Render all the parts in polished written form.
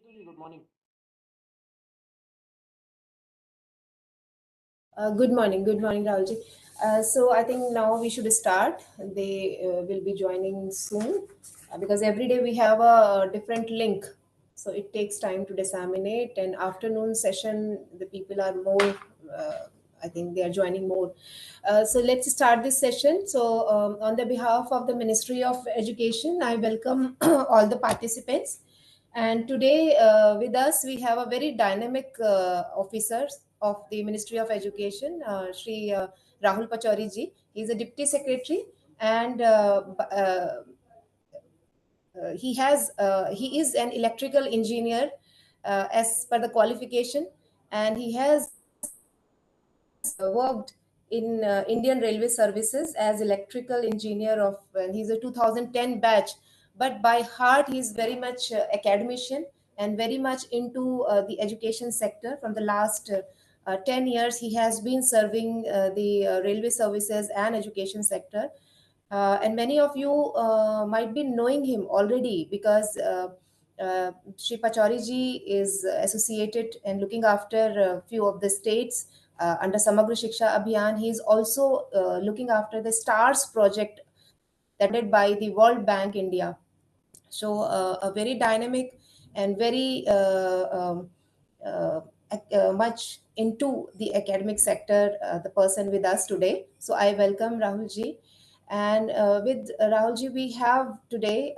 Neetu ji, good morning. Good morning, Rahulji. So I think now we should start. They will be joining soon because every day we have a different link. So it takes time to disseminate. And afternoon session, the people are more. I think they are joining more. So let's start this session. So on the behalf of the Ministry of Education, I welcome all the participants. And today with us, we have a very dynamic officers of the Ministry of Education, Shri Rahul Pachori ji. He is a Deputy Secretary, and he is an electrical engineer as per the qualification, and he has worked in Indian Railway Services as electrical engineer of, and he's a 2010 batch, but by heart he's very much academician and very much into the education sector. From the last 10 years, he has been serving the railway services and education sector. And many of you might be knowing him already because Shri Pachori ji is associated and looking after a few of the states under Samagra Shiksha Abhiyan. He is also looking after the STARS project that led by the World Bank India. So a very dynamic and very much into the academic sector, the person with us today. So I welcome Rahul ji. And with Rahul ji, we have today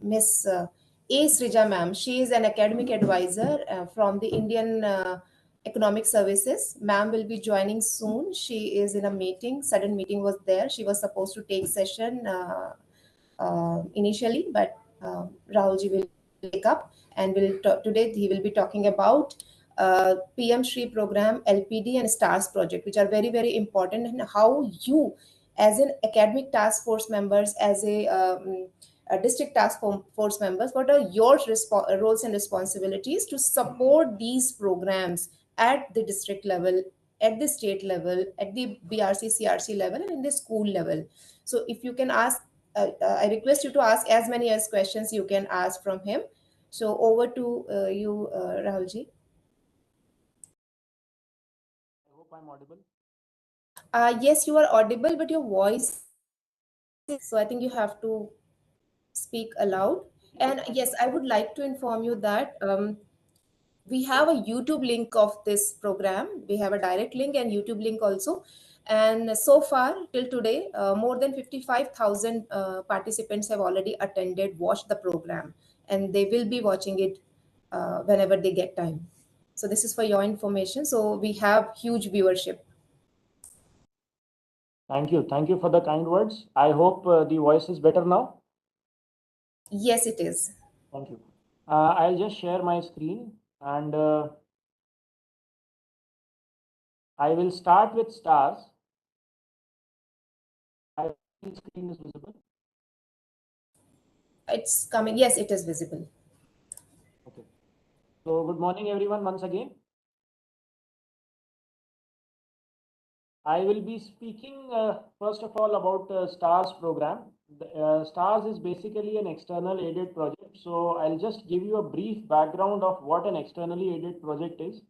Miss A. Srija ma'am. She is an academic advisor from the Indian Economic Services. Ma'am will be joining soon. She is in a meeting. Sudden meeting was there. She was supposed to take session initially, but Rahulji will take up and will talk today. He will be talking about PM Shri program, LPD, and STARS project, which are very, very important, and how you, as an academic task force members, as a district task force members, what are your roles and responsibilities to support these programs at the district level, at the state level, at the BRC, CRC level, and in the school level. So if you can ask, I request you to ask as many as questions you can ask from him. So over to you, Rahulji. I hope I'm audible. Yes, you are audible, but your voice. So I think you have to speak aloud. And yes, I would like to inform you that we have a YouTube link of this program. We have a direct link and YouTube link also. And so far, till today, more than 55,000 participants have already attended, watched the program, and they will be watching it whenever they get time. So this is for your information. So we have huge viewership. Thank you. Thank you for the kind words. I hope the voice is better now. Yes, it is. Thank you. I'll just share my screen and I will start with stars. I think screen is visible. It's coming. Yes, it is visible. Okay. So good morning, everyone, once again. I will be speaking first of all about STARS program. STARS is basically an external aided project. So I'll just give you a brief background of what an externally aided project is.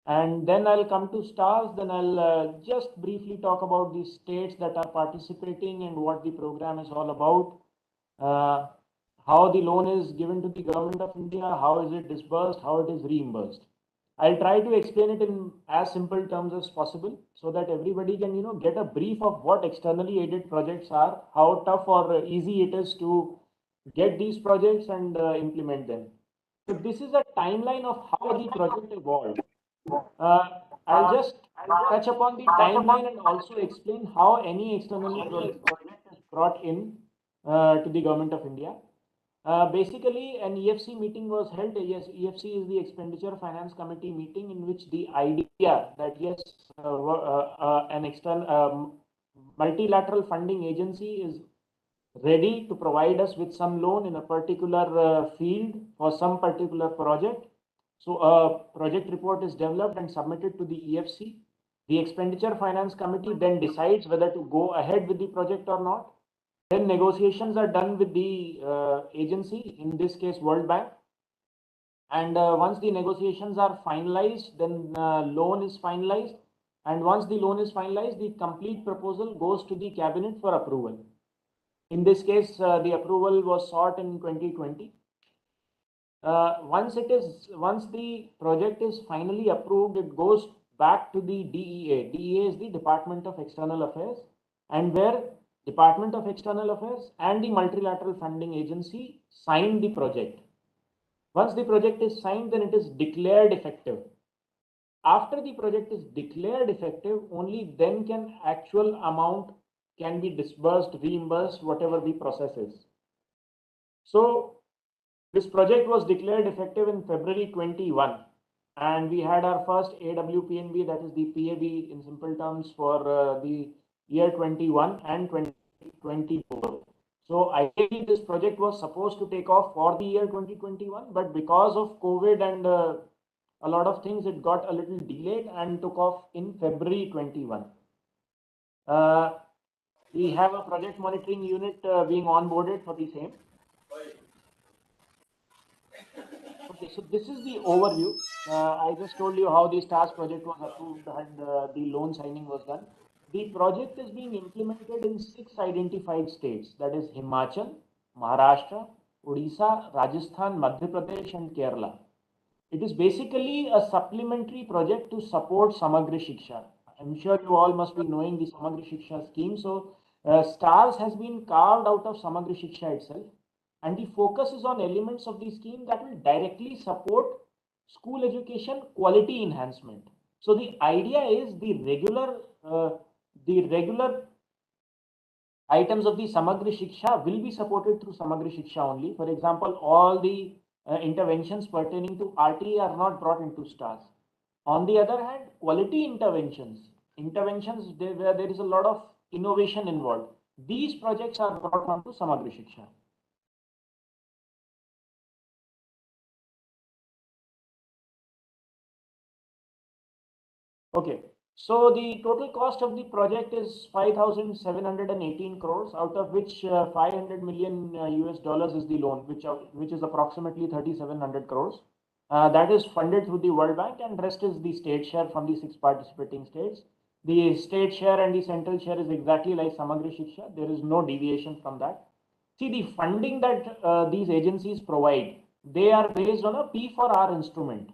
And then I'll come to STARS. Then I'll just briefly talk about the states that are participating and what the program is all about. How the loan is given to the government of India, how is it disbursed, how it is reimbursed. I'll try to explain it in as simple terms as possible so that everybody can, get a brief of what externally aided projects are, how tough or easy it is to get these projects and implement them. So this is a timeline of how the project evolved. Uh, I'll just touch upon the timeline and also explain how any externally project is brought in to the government of India. Basically, an EFC meeting was held. Yes, EFC is the Expenditure Finance Committee meeting in which the idea that yes, an external multilateral funding agency is ready to provide us with some loan in a particular field for some particular project. So a project report is developed and submitted to the EFC. The Expenditure Finance Committee then decides whether to go ahead with the project or not. Then negotiations are done with the agency, in this case World Bank. And once the negotiations are finalized, then loan is finalized. And once the loan is finalized, the complete proposal goes to the cabinet for approval. In this case, the approval was sought in 2020. Once the project is finally approved, it goes back to the DEA. DEA is the Department of External Affairs, and where Department of External Affairs and the Multilateral Funding Agency sign the project. Once the project is signed, then it is declared effective. After the project is declared effective, only then can actual amount can be disbursed, reimbursed, whatever the process is. So this project was declared effective in February 21, and we had our first AWPNB, that is the PAB in simple terms, for the year 21 and 2024. So ideally, this project was supposed to take off for the year 2021, but because of COVID and a lot of things, it got a little delayed and took off in February 21. We have a project monitoring unit being onboarded for the same. Okay, so this is the overview. I just told you how the STARS project was approved and the loan signing was done. The project is being implemented in 6 identified states, that is Himachal, Maharashtra, Odisha, Rajasthan, Madhya Pradesh, and Kerala. It is basically a supplementary project to support Samagra Shiksha. I'm sure you all must be knowing the Samagra Shiksha scheme. So, STARS has been carved out of Samagra Shiksha itself, and the focus is on elements of the scheme that will directly support school education quality enhancement. So, the idea is the regular items of the Samagra Shiksha will be supported through Samagra Shiksha only. For example, all the interventions pertaining to RT are not brought into STARS. On the other hand, quality interventions where there is a lot of innovation involved, these projects are brought onto Samagra Shiksha. Okay, so the total cost of the project is 5,718 crores, out of which 500 million US dollars is the loan, which is approximately 3,700 crores. That is funded through the World Bank, and rest is the state share from the 6 participating states. The state share and the central share is exactly like Samagra Shiksha. There is no deviation from that. See, the funding that these agencies provide, they are based on a P for R instrument.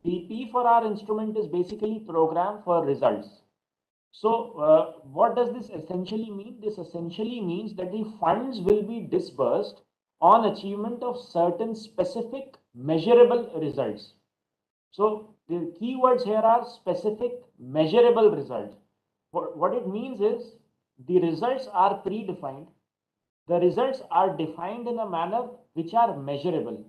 The P for R instrument is basically program for results. So, what does this essentially mean? This essentially means that the funds will be disbursed on achievement of certain specific measurable results. So, the keywords here are specific measurable results. What it means is the results are predefined. The results are defined in a manner which are measurable.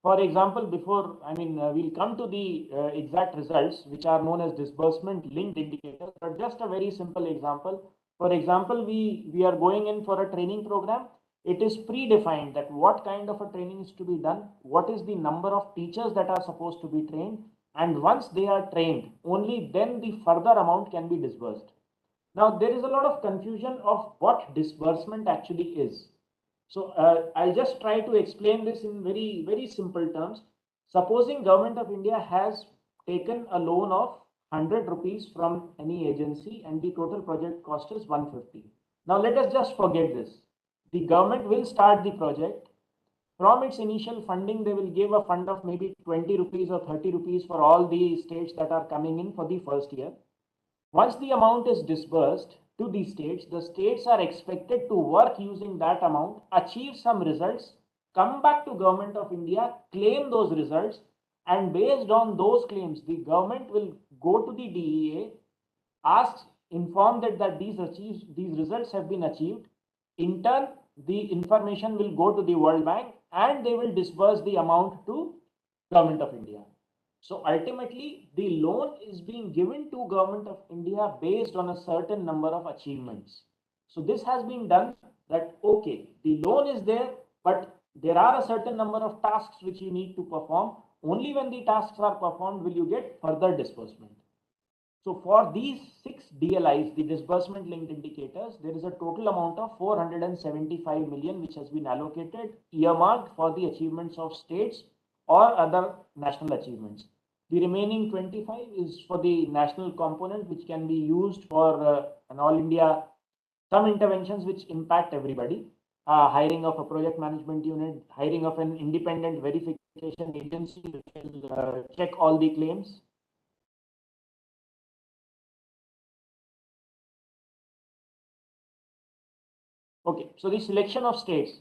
For example, we'll come to the exact results, which are known as disbursement linked indicators, but just a very simple example. For example, we are going in for a training program. It is predefined that what kind of a training is to be done, what is the number of teachers that are supposed to be trained, and once they are trained, only then the further amount can be disbursed. Now, there is a lot of confusion of what disbursement actually is. So I'll just try to explain this in very, very simple terms. Supposing Government of India has taken a loan of 100 rupees from any agency and the total project cost is 150. Now let us just forget this. The government will start the project. From its initial funding, they will give a fund of maybe 20 rupees or 30 rupees for all the states that are coming in for the first year. Once the amount is disbursed to the states are expected to work using that amount, achieve some results, come back to Government of India, claim those results, and based on those claims, the government will go to the DEA, inform that these results have been achieved. In turn, the information will go to the World Bank and they will disburse the amount to Government of India. So ultimately, the loan is being given to Government of India based on a certain number of achievements. So this has been done that, okay, the loan is there, but there are a certain number of tasks which you need to perform. Only when the tasks are performed will you get further disbursement. So for these 6 DLIs, the disbursement linked indicators, there is a total amount of 475 million which has been allocated, earmarked for the achievements of states or other national achievements. The remaining 25 is for the national component, which can be used for an all India, some interventions which impact everybody. Hiring of a project management unit, hiring of an independent verification agency which will check all the claims. Okay, so the selection of states.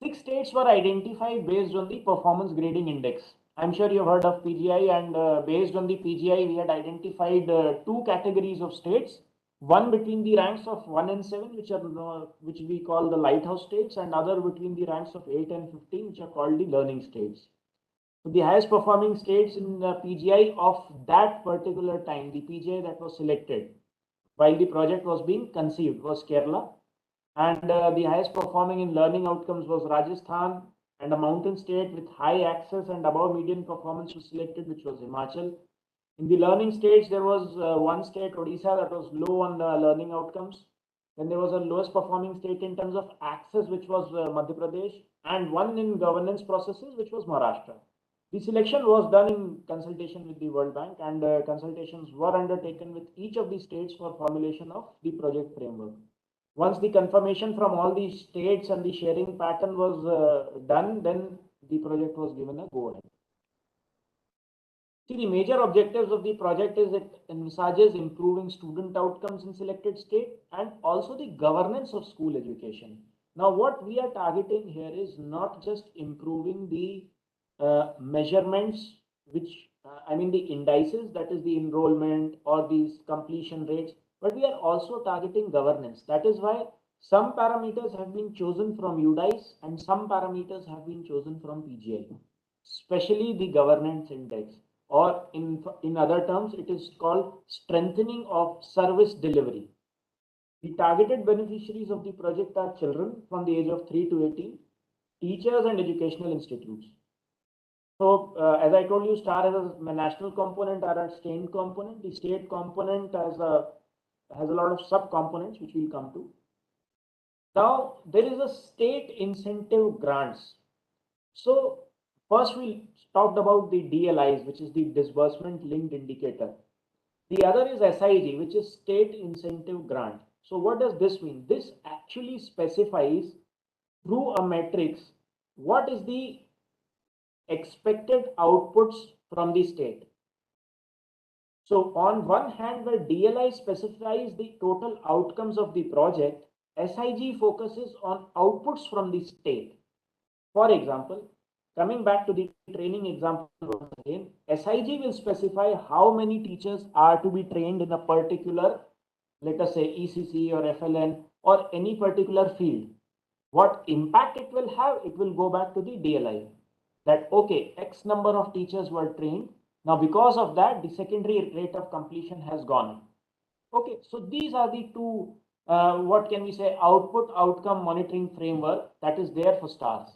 6 states were identified based on the performance grading index. I'm sure you've heard of PGI, and based on the PGI, we had identified two categories of states. One between the ranks of 1 and 7, which we call the lighthouse states, and other between the ranks of 8 and 15, which are called the learning states. So the highest performing states in the PGI of that particular time, the PGI that was selected while the project was being conceived, was Kerala, and the highest performing in learning outcomes was Rajasthan, and a mountain state with high access and above median performance was selected, which was Himachal. In the learning states, there was one state, Odisha, that was low on learning outcomes. Then there was a lowest performing state in terms of access, which was Madhya Pradesh, and one in governance processes, which was Maharashtra. The selection was done in consultation with the World Bank, and consultations were undertaken with each of the states for formulation of the project framework. Once the confirmation from all the states and the sharing pattern was done, then the project was given a go ahead. See, the major objectives of the project is it envisages improving student outcomes in selected state and also the governance of school education. Now, what we are targeting here is not just improving the measurements, which I mean the indices, that is the enrollment or these completion rates, but we are also targeting governance. That is why some parameters have been chosen from UDICE and some parameters have been chosen from PGI, especially the governance index, or in other terms, it is called strengthening of service delivery. The targeted beneficiaries of the project are children from the age of 3 to 18, teachers and educational institutes. So, as I told you, STAR has a national component or a state component. The state component has a lot of sub-components, which we'll come to. Now, there is a state incentive grants. So, first we talked about the DLIs, which is the disbursement linked indicator. The other is SIG, which is state incentive grant. So, what does this mean? This actually specifies through a matrix what is the expected outputs from the state. So on one hand, where DLI specifies the total outcomes of the project, SIG focuses on outputs from the state. For example, coming back to the training example again, SIG will specify how many teachers are to be trained in a particular, let us say ECC or FLN or any particular field. What impact it will have, it will go back to the DLI. That okay, X number of teachers were trained. Now, because of that, the secondary rate of completion has gone. Okay, so these are the two, what can we say, output outcome monitoring framework that is there for STARS.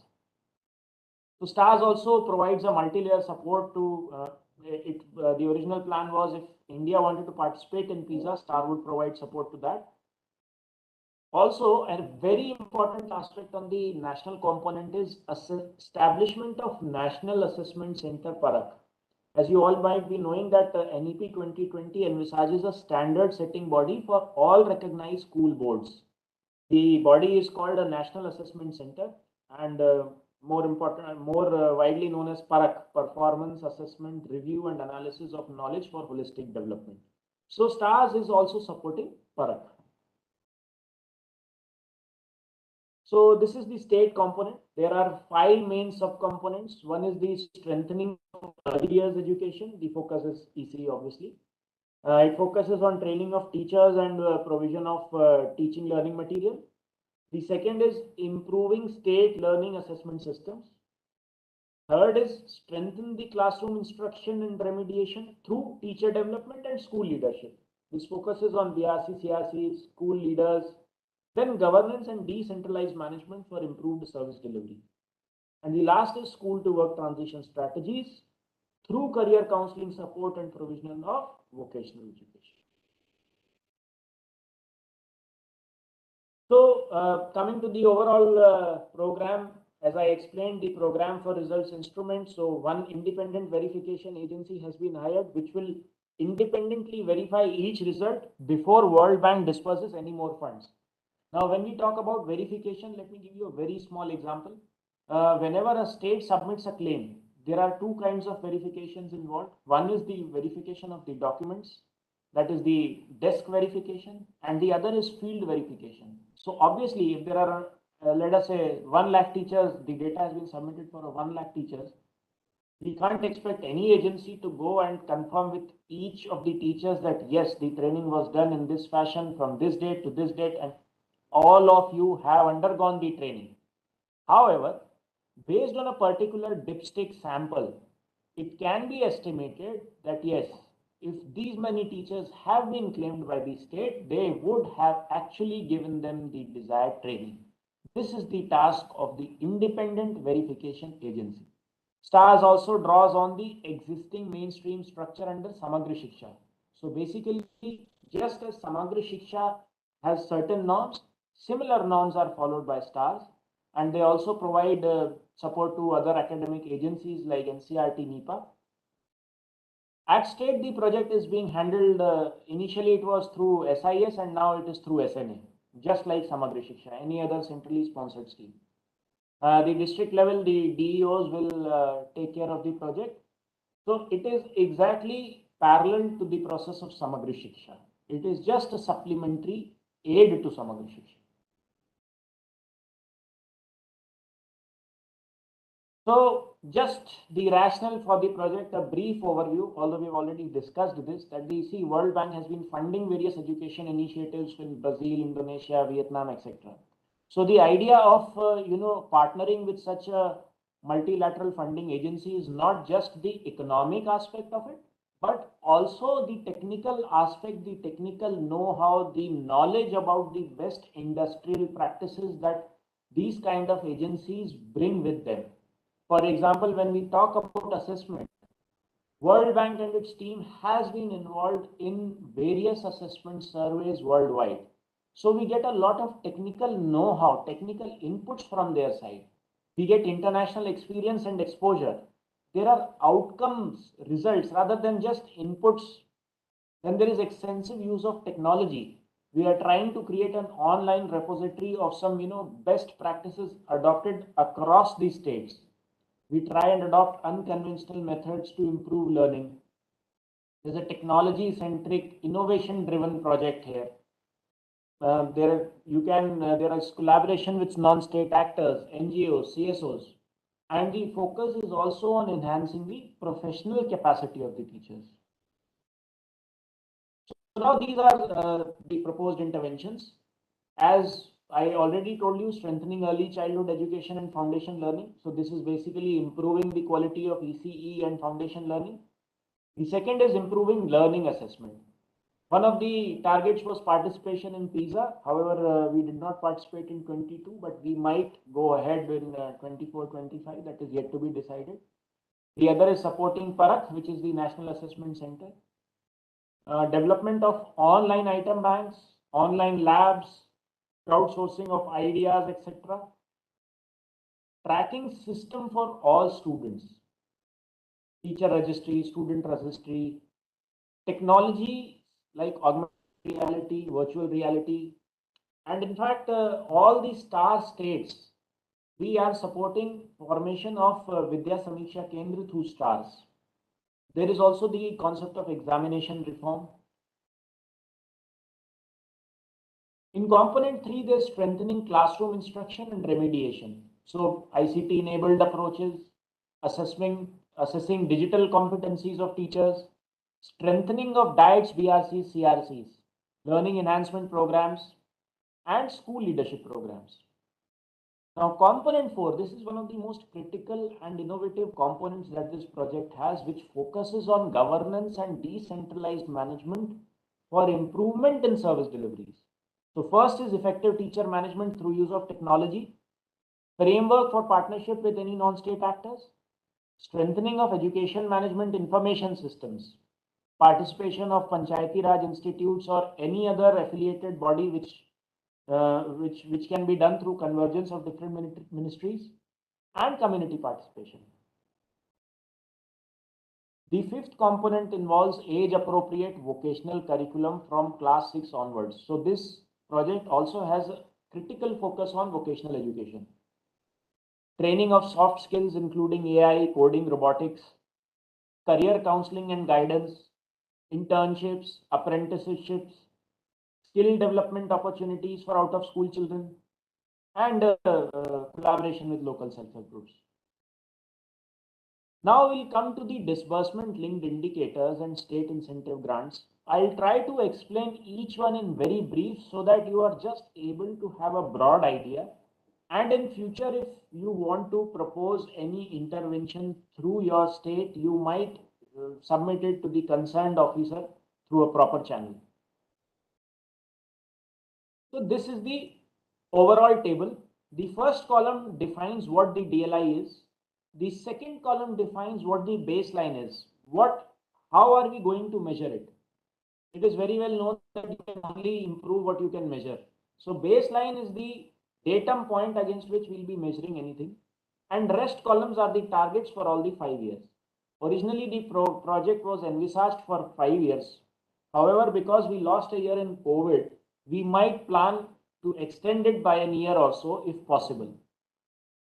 So STARS also provides a multi-layer support to the original plan was if India wanted to participate in PISA, STAR would provide support to that. Also, a very important aspect on the national component is establishment of National Assessment Center Parak. As you all might be knowing that NEP 2020 envisages a standard setting body for all recognized school boards. The body is called a National Assessment Center, and more important, more widely known as Parak, Performance Assessment Review and Analysis of Knowledge for Holistic Development. So STARS is also supporting Parak. So this is the state component. There are 5 main subcomponents. One is the strengthening of early years education. The focus is EC, obviously. It focuses on training of teachers and provision of teaching learning material. The second is improving state learning assessment systems. Third is strengthen the classroom instruction and remediation through teacher development and school leadership. This focuses on BRC, CRC, school leaders, then governance and decentralized management for improved service delivery. And the last is school to work transition strategies through career counseling support and provision of vocational education. So coming to the overall program, as I explained, the program for results instrument. So one independent verification agency has been hired, which will independently verify each result before World Bank disperses any more funds. Now, when we talk about verification, let me give you a very small example. Whenever a state submits a claim, there are two kinds of verifications involved. One is the verification of the documents, that is the desk verification, and the other is field verification. So obviously, if there are, let us say, 1 lakh teachers, the data has been submitted for a 1 lakh teachers, we can't expect any agency to go and confirm with each of the teachers that yes, the training was done in this fashion from this date to this date, and all of you have undergone the training. However, based on a particular dipstick sample, it can be estimated that yes, if these many teachers have been claimed by the state, they would have actually given them the desired training. This is the task of the independent verification agency. STARS also draws on the existing mainstream structure under Samagra Shiksha. So basically, just as Samagra Shiksha has certain norms, similar norms are followed by STARS, and they also provide support to other academic agencies like NCRT, NIPA. At state, the project is being handled, initially it was through SIS and now it is through SNA, just like Samagra Shiksha, any other centrally sponsored scheme. The district level, the DEOs will take care of the project. So it is exactly parallel to the process of Samagra Shiksha. It is just a supplementary aid to Samagra Shiksha. So just the rationale for the project, a brief overview, although we've already discussed this, that the World Bank has been funding various education initiatives in Brazil, Indonesia, Vietnam, etc. So the idea of partnering with such a multilateral funding agency is not just the economic aspect of it, but also the technical aspect, the technical know-how, the knowledge about the best industrial practices that these kind of agencies bring with them. For example, when we talk about assessment, World Bank and its team has been involved in various assessment surveys worldwide. So we get a lot of technical know-how, technical inputs from their side. We get international experience and exposure. There are outcomes, results, rather than just inputs. Then there is extensive use of technology. We are trying to create an online repository of some, best practices adopted across the states. We try and adopt unconventional methods to improve learning. There's a technology-centric, innovation-driven project here. There is collaboration with non-state actors, NGOs, CSOs, and the focus is also on enhancing the professional capacity of the teachers. So now these are the proposed interventions. As I already told you, strengthening early childhood education and foundation learning. So this is basically improving the quality of ECE and foundation learning. The second is improving learning assessment. One of the targets was participation in PISA. However, we did not participate in 22, but we might go ahead in 24-25. That is yet to be decided. The other is supporting Parak, which is the National Assessment Center. Development of online item banks, online labs, crowdsourcing of ideas, etc. Tracking system for all students, teacher registry, student registry, technology like augmented reality, virtual reality, and in fact, all the star states, we are supporting formation of Vidya Samiksha Kendra through stars. There is also the concept of examination reform. In component 3, there's strengthening classroom instruction and remediation. So ICT enabled approaches, assessing digital competencies of teachers, strengthening of diets, BRCs, CRCs, learning enhancement programs, and school leadership programs. Now, component 4, this is one of the most critical and innovative components that this project has, which focuses on governance and decentralized management for improvement in service deliveries. So first is effective teacher management through use of technology, framework for partnership with any non-state actors, strengthening of education management information systems, participation of Panchayati Raj institutes or any other affiliated body which can be done through convergence of different ministries, and community participation. The fifth component involves age-appropriate vocational curriculum from class 6 onwards. So this project also has a critical focus on vocational education. Training of soft skills including AI, coding, robotics, career counseling and guidance, internships, apprenticeships, skill development opportunities for out of school children, and collaboration with local self-help groups. Now we'll come to the disbursement linked indicators and state incentive grants. I'll try to explain each one in very brief so that you are just able to have a broad idea. And in future, if you want to propose any intervention through your state, you might submit it to the concerned officer through a proper channel. So this is the overall table. The first column defines what the DLI is. The second column defines what the baseline is. How are we going to measure it? It is very well known that you can only improve what you can measure. So baseline is the datum point against which we'll be measuring anything. And rest columns are the targets for all the 5 years. Originally, the project was envisaged for 5 years. However, because we lost a year in COVID, we might plan to extend it by a year or so if possible.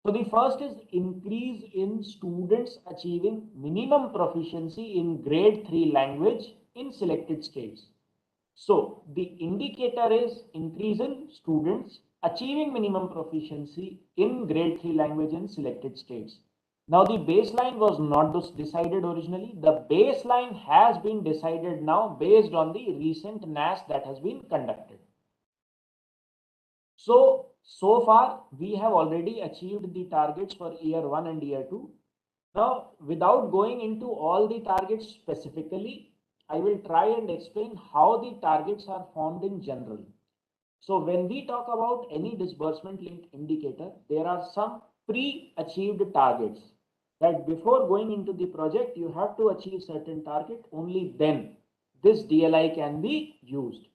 So the first is increase in students achieving minimum proficiency in grade 3 language in selected states. So the indicator is increase in students achieving minimum proficiency in grade 3 language in selected states. Now the baseline was not decided originally. The baseline has been decided now based on the recent NAS that has been conducted. So far we have already achieved the targets for year 1 and year 2. Now, without going into all the targets specifically, I will try and explain how the targets are formed in general. So when we talk about any disbursement linked indicator, there are some pre-achieved targets that before going into the project, you have to achieve certain target, only then this DLI can be used.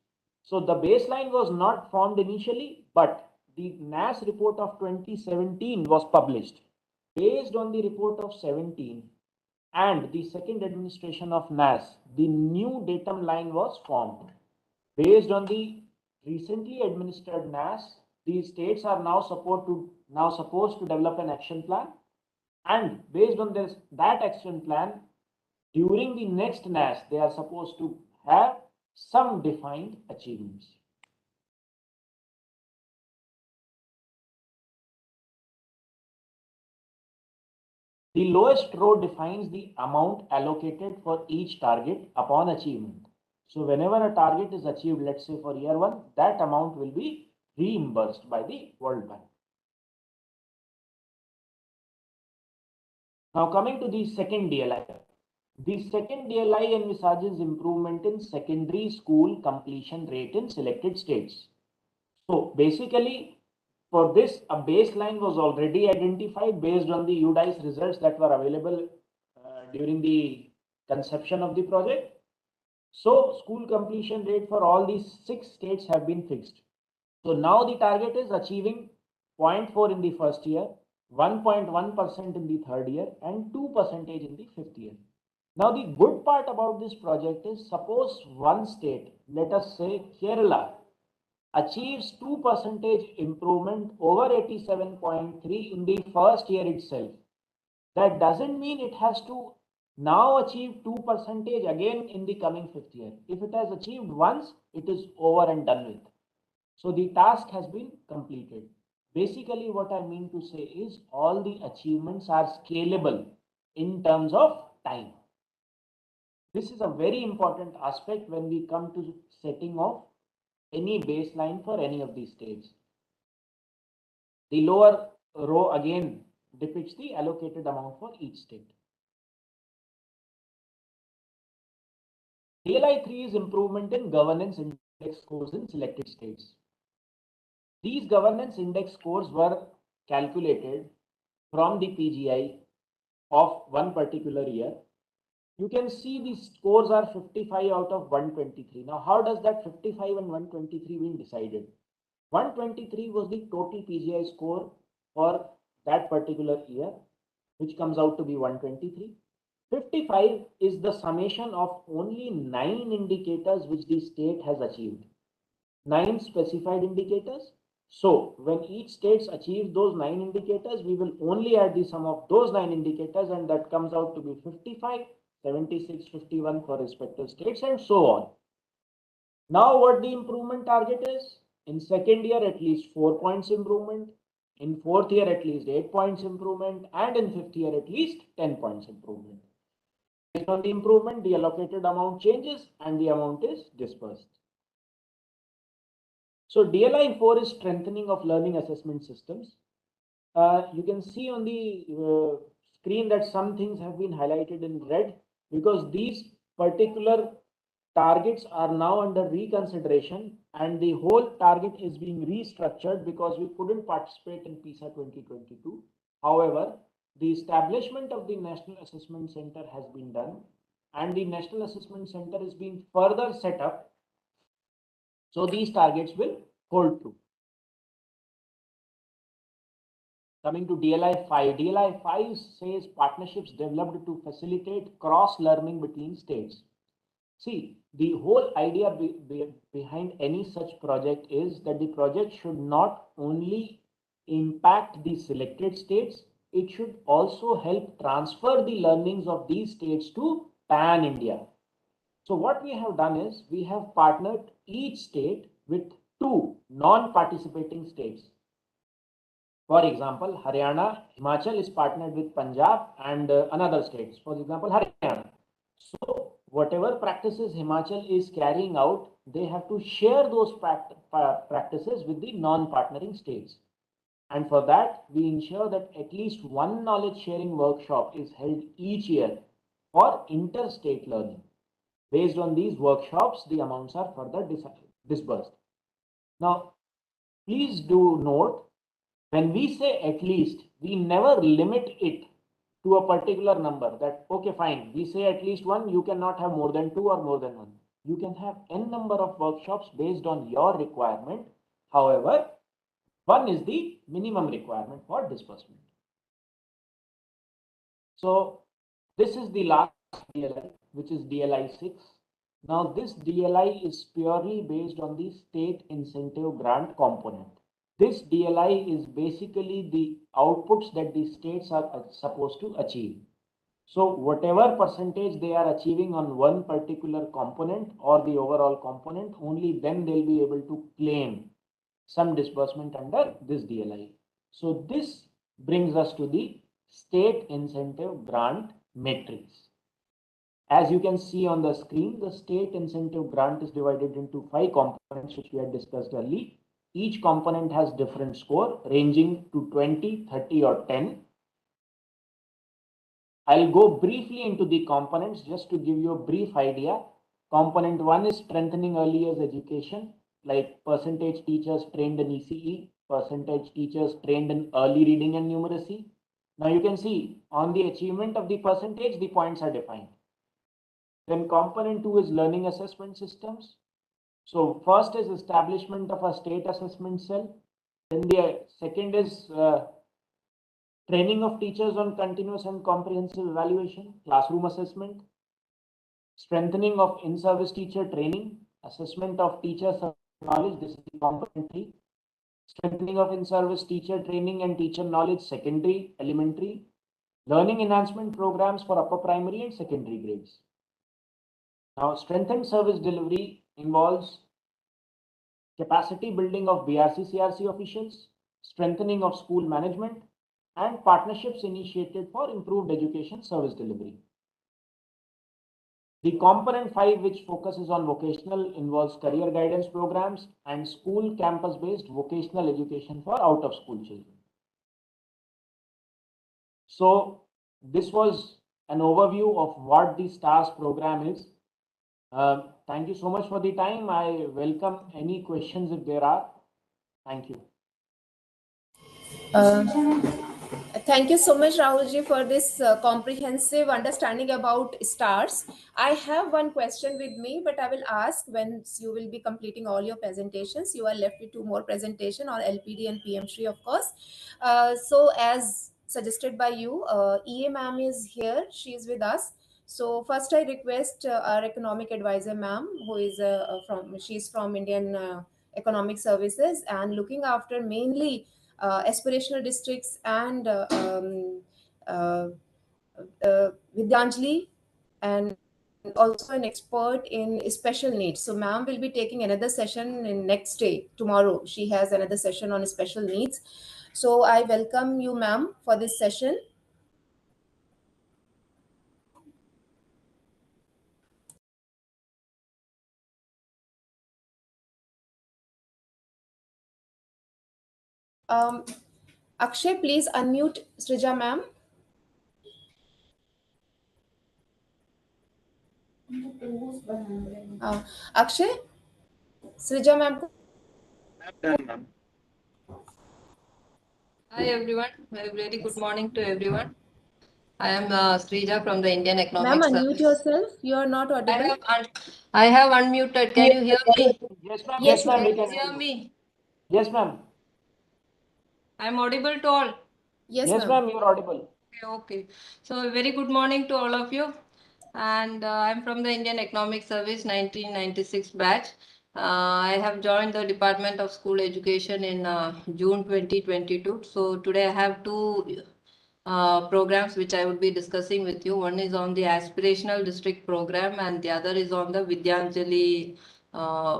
So the baseline was not formed initially, but the NAS report of 2017 was published. Based on the report of 17 and the second administration of NAS, the new datum line was formed. Based on the recently administered NAS, the states are now supposed to develop an action plan, and based on that action plan, during the next NAS, they are supposed to have some defined achievements. The lowest row defines the amount allocated for each target upon achievement. So whenever a target is achieved, let's say for year 1, that amount will be reimbursed by the World Bank. Now coming to the second DLI. The second DLI envisages improvement in secondary school completion rate in selected states. So basically, for this, a baseline was already identified based on the UDICE results that were available during the conception of the project. So school completion rate for all these 6 states have been fixed. So now the target is achieving 0.4 in the first year, 1.1% in the third year, and 2% in the fifth year. Now the good part about this project is, suppose one state, let us say Kerala, achieves 2% improvement over 87.3 in the first year itself. That doesn't mean it has to now achieve 2% again in the coming fifth year. If it has achieved once, it is over and done with. So the task has been completed. Basically, what I mean to say is all the achievements are scalable in terms of time. This is a very important aspect when we come to setting of any baseline for any of these states. The lower row again depicts the allocated amount for each state. DLI 3 is improvement in governance index scores in selected states. These governance index scores were calculated from the PGI of one particular year. You can see the scores are 55 out of 123. Now, how does that 55 and 123 been decided? 123 was the total PGI score for that particular year, which comes out to be 123. 55 is the summation of only 9 indicators which the state has achieved. 9 specified indicators. So when each state achieves those 9 indicators, we will only add the sum of those 9 indicators, and that comes out to be 55, 76, 51 for respective states, and so on. Now what the improvement target is? In second year, at least 4 points improvement. In fourth year, at least 8 points improvement. And in fifth year, at least 10 points improvement. Based on the improvement, the allocated amount changes and the amount is dispersed. So DLI 4 is strengthening of learning assessment systems. You can see on the screen that some things have been highlighted in red because these particular targets are now under reconsideration and the whole target is being restructured because we couldn't participate in PISA 2022. However, the establishment of the National Assessment Center has been done and the National Assessment Center is being further set up. So these targets will hold true. Coming to DLI 5, DLI 5 says partnerships developed to facilitate cross-learning between states. See, the whole idea behind any such project is that the project should not only impact the selected states, it should also help transfer the learnings of these states to pan-India. So what we have done is we have partnered each state with 2 non-participating states. For example, Haryana, Himachal is partnered with Punjab and another states. For example, Haryana. So whatever practices Himachal is carrying out, they have to share those practices with the non-partnering states. And for that, we ensure that at least one knowledge sharing workshop is held each year for interstate learning. Based on these workshops, the amounts are further disbursed. Now, please do note, when we say at least, we never limit it to a particular number that, okay, fine, we say at least 1, you cannot have more than 2 or more than 1. You can have n number of workshops based on your requirement. However, 1 is the minimum requirement for disbursement. So this is the last DLI, which is DLI 6. Now this DLI is purely based on the state incentive grant component. This DLI is basically the outputs that the states are supposed to achieve. So whatever percentage they are achieving on one particular component or the overall component, only then they'll be able to claim some disbursement under this DLI. So this brings us to the state incentive grant matrix. As you can see on the screen, the state incentive grant is divided into 5 components, which we had discussed earlier. Each component has different score ranging to 20, 30 or 10. I'll go briefly into the components just to give you a brief idea. Component 1 is strengthening early years education, like percentage teachers trained in ECE, percentage teachers trained in early reading and numeracy. Now you can see on the achievement of the percentage, the points are defined. Then component 2 is learning assessment systems. So first is establishment of a state assessment cell. Then the second is training of teachers on continuous and comprehensive evaluation, classroom assessment, strengthening of in-service teacher training, assessment of teachers' knowledge, this is the component 3, strengthening of in-service teacher training and teacher knowledge, secondary, elementary, learning enhancement programs for upper primary and secondary grades. Now, strengthened service delivery involves capacity building of BRC CRC officials, strengthening of school management, and partnerships initiated for improved education service delivery. The component 5, which focuses on vocational, involves career guidance programs and school campus-based vocational education for out-of-school children. So this was an overview of what the STARS program is. Thank you so much for the time. I welcome any questions if there are. Thank you. Thank you so much, Rahulji, for this comprehensive understanding about stars. I have one question with me, but I will ask when you will be completing all your presentations. You are left with two more presentation on LPD and PM3, of course. So as suggested by you, EA ma'am is here. She is with us. So first I request our economic advisor ma'am, who is she's from Indian Economic Services and looking after mainly aspirational districts and uh, Vidyanjali, and also an expert in special needs. So ma'am will be taking another session in next day, tomorrow. She has another session on special needs. So I welcome you, ma'am, for this session. Akshay, please unmute Srija ma'am. Akshay, Srija ma'am. Done, ma'am. Hi everyone, a very good morning to everyone. I am Srija from the Indian Ma'am, Economic unmute Service. yourself. You are not I audible. have I have unmuted. Can you hear me? Yes, ma'am. Yes, Yes, ma'am. ma'am. We Can you can hear hear you. me? Yes, ma'am. I am audible to all. Yes, Yes, ma'am. ma'am. You're audible. Okay. So a very good morning to all of you. And I'm from the Indian Economic Service 1996 batch. I have joined the Department of School Education in June 2022. So today I have two programs which I would be discussing with you. One is on the aspirational district program and the other is on the Vidyanjali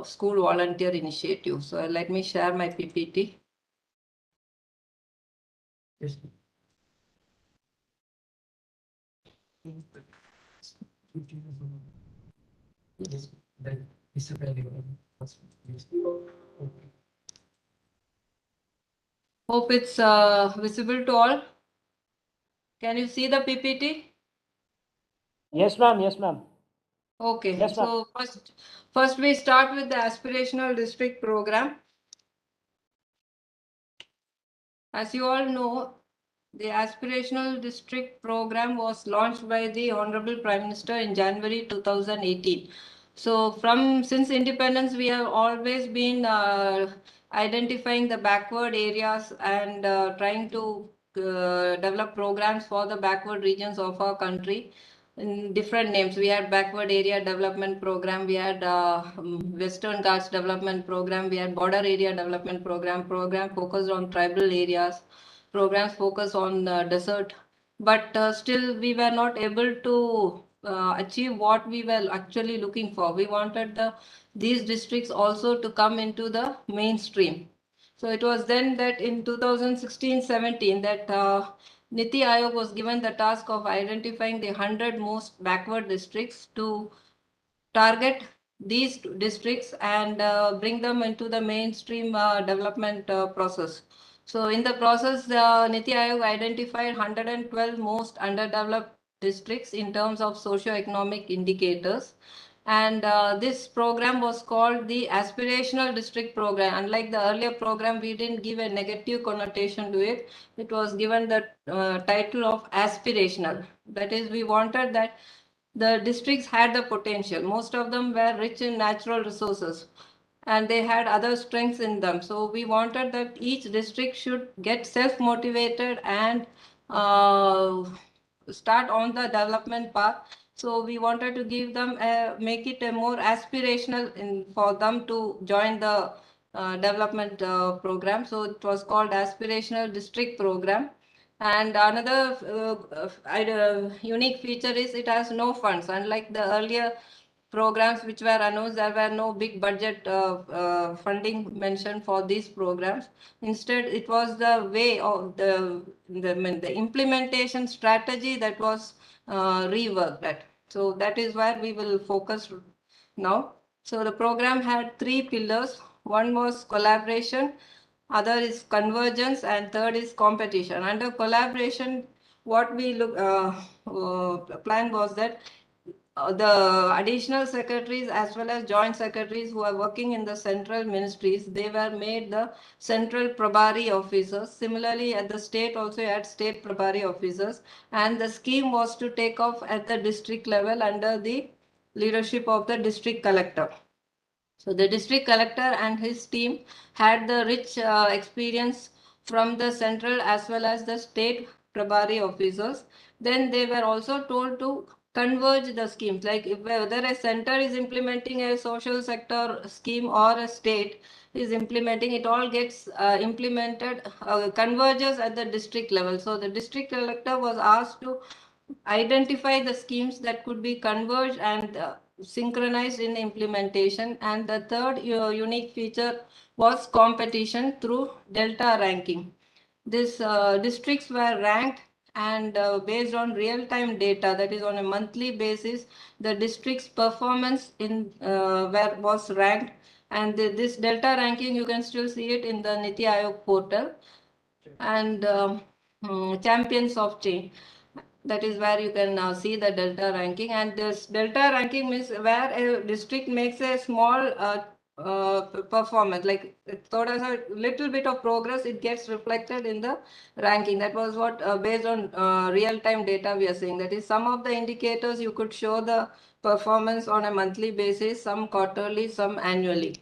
school volunteer initiative. So let me share my PPT. Yes. Yes. Hope it's visible to all. Can you see the PPT? Yes, ma'am. Yes, ma'am. Okay, Yes, ma'am. so first we start with the aspirational district program. As you all know, the aspirational district program was launched by the Honorable Prime Minister in January 2018. So since independence, we have always been identifying the backward areas and trying to develop programs for the backward regions of our country in different names. We had backward area development program, we had Western Ghats development program, we had border area development program focused on tribal areas, programs focused on desert, but still we were not able to achieve what we were actually looking for. We wanted these districts also to come into the mainstream. So it was then that in 2016-17 that Niti Aayog was given the task of identifying the 100 most backward districts to target these districts and bring them into the mainstream development process. So in the process, Niti Aayog identified 112 most underdeveloped districts in terms of socio-economic indicators. And this program was called the Aspirational District Program. Unlike the earlier program, we didn't give a negative connotation to it. It was given the title of aspirational. That is, we wanted that the districts had the potential. Most of them were rich in natural resources and they had other strengths in them. So we wanted that each district should get self-motivated and start on the development path. So we wanted to give them, make it a more aspirational for them to join the development program. So it was called Aspirational District Program. And another unique feature is it has no funds. Unlike the earlier programs which were announced, there were no big budget funding mentioned for these programs. Instead, it was the way of the implementation strategy that was reworked. So that is where we will focus now. So the program had three pillars. One was collaboration, other is convergence, and third is competition. Under collaboration, what we plan was that the additional secretaries as well as joint secretaries who are working in the central ministries, they were made the central Prabari officers. Similarly, at the state also you had state Prabari officers, and the scheme was to take off at the district level under the leadership of the district collector. So the district collector and his team had the rich experience from the central as well as the state Prabari officers. Then they were also told to converge the schemes, like if whether a center is implementing a social sector scheme or a state is implementing, it all gets implemented, converges at the district level. So the district collector was asked to identify the schemes that could be converged and synchronized in implementation. And the third unique feature was competition through delta ranking. These districts were ranked, and based on real-time data, that is on a monthly basis, the district's performance was ranked. And this delta ranking, you can still see it in the Niti Aayog portal. And champions of change, that is where you can now see the delta ranking. And this delta ranking means where a district makes a small performance, like thought as a little bit of progress, it gets reflected in the ranking. That was what based on real-time data we are saying. That is, some of the indicators you could show the performance on a monthly basis, some quarterly, some annually.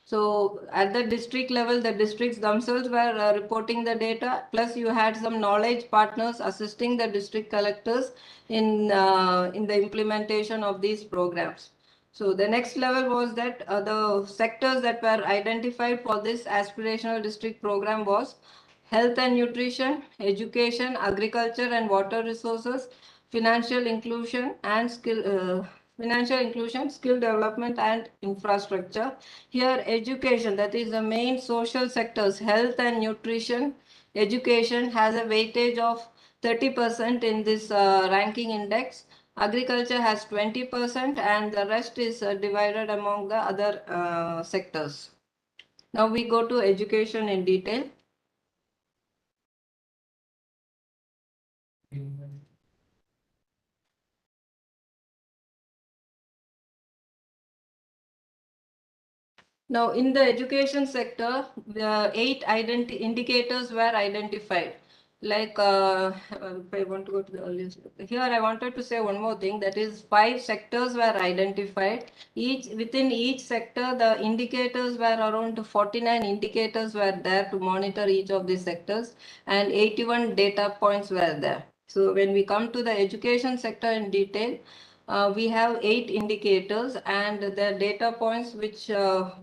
So at the district level, the districts themselves were reporting the data, plus you had some knowledge partners assisting the district collectors in the implementation of these programs. So the next level was that the sectors that were identified for this aspirational district program was health and nutrition, education, agriculture and water resources, financial inclusion and skill development and infrastructure. Here education, that is the main social sectors, health and nutrition, education has a weightage of 30% in this ranking index. Agriculture has 20% and the rest is divided among the other sectors. Now we go to education in detail. Now, in the education sector, the 8 indicators were identified. Like, if I want to go to the earliest, here I wanted to say one more thing, that is 5 sectors were identified. Within each sector, the indicators were around 49 indicators were there to monitor each of these sectors, and 81 data points were there. So when we come to the education sector in detail, we have 8 indicators, and the data points which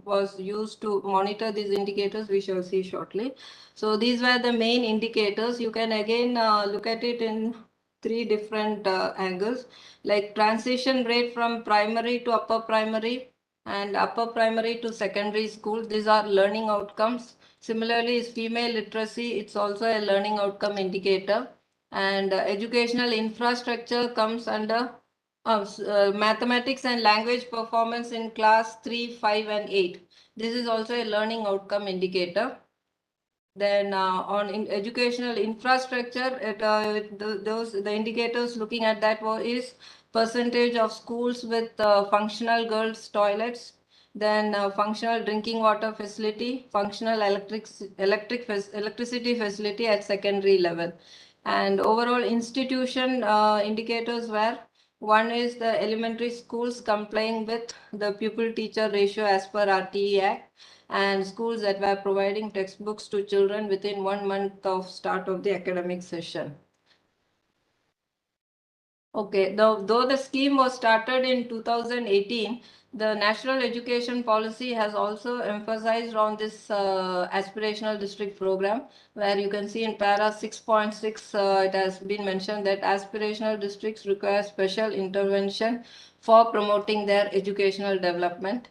was used to monitor these indicators we shall see shortly. So these were the main indicators. You can again look at it in 3 different angles, like transition rate from primary to upper primary and upper primary to secondary school. These are learning outcomes. Similarly, is female literacy, it's also a learning outcome indicator. And educational infrastructure comes under mathematics and language performance in class 3, 5 and 8. This is also a learning outcome indicator. Then on educational infrastructure, the indicators looking at that is percentage of schools with functional girls toilets, then functional drinking water facility, functional electricity facility at secondary level. And overall institution indicators were, one is the elementary schools complying with the pupil teacher ratio as per RTE Act, and schools that were providing textbooks to children within 1 month of start of the academic session. Okay, though the scheme was started in 2018, the National Education Policy has also emphasized on this aspirational district program, where you can see in para 6.6, it has been mentioned that aspirational districts require special intervention for promoting their educational development.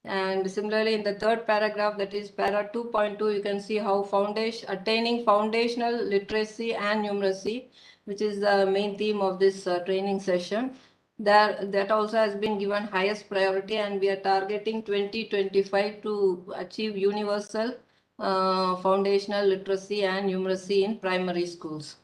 And similarly, in the third paragraph, that is para 2.2, you can see how attaining foundational literacy and numeracy, which is the main theme of this training session, that also has been given highest priority, and we are targeting 2025 to achieve universal foundational literacy and numeracy in primary schools.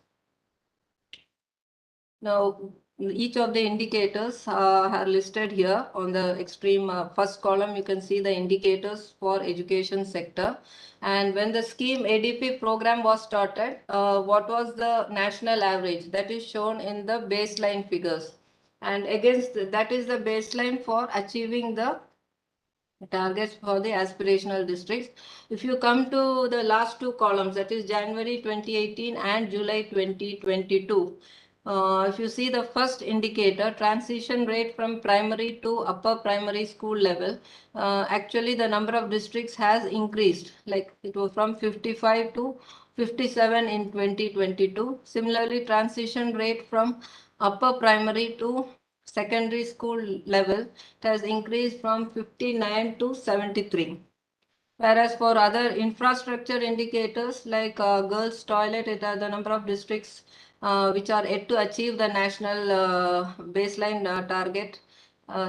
Now, each of the indicators are listed here on the extreme first column. You can see the indicators for education sector. And when the scheme ADP program was started, what was the national average? That is shown in the baseline figures. And against that is the baseline for achieving the targets for the aspirational districts. If you come to the last two columns, that is January 2018 and July 2022, if you see the first indicator, transition rate from primary to upper primary school level, actually the number of districts has increased, like it was from 55 to 57 in 2022. Similarly, transition rate from upper primary to secondary school level, it has increased from 59 to 73. Whereas for other infrastructure indicators like girls' toilet, it has the number of districts which are yet to achieve the national baseline target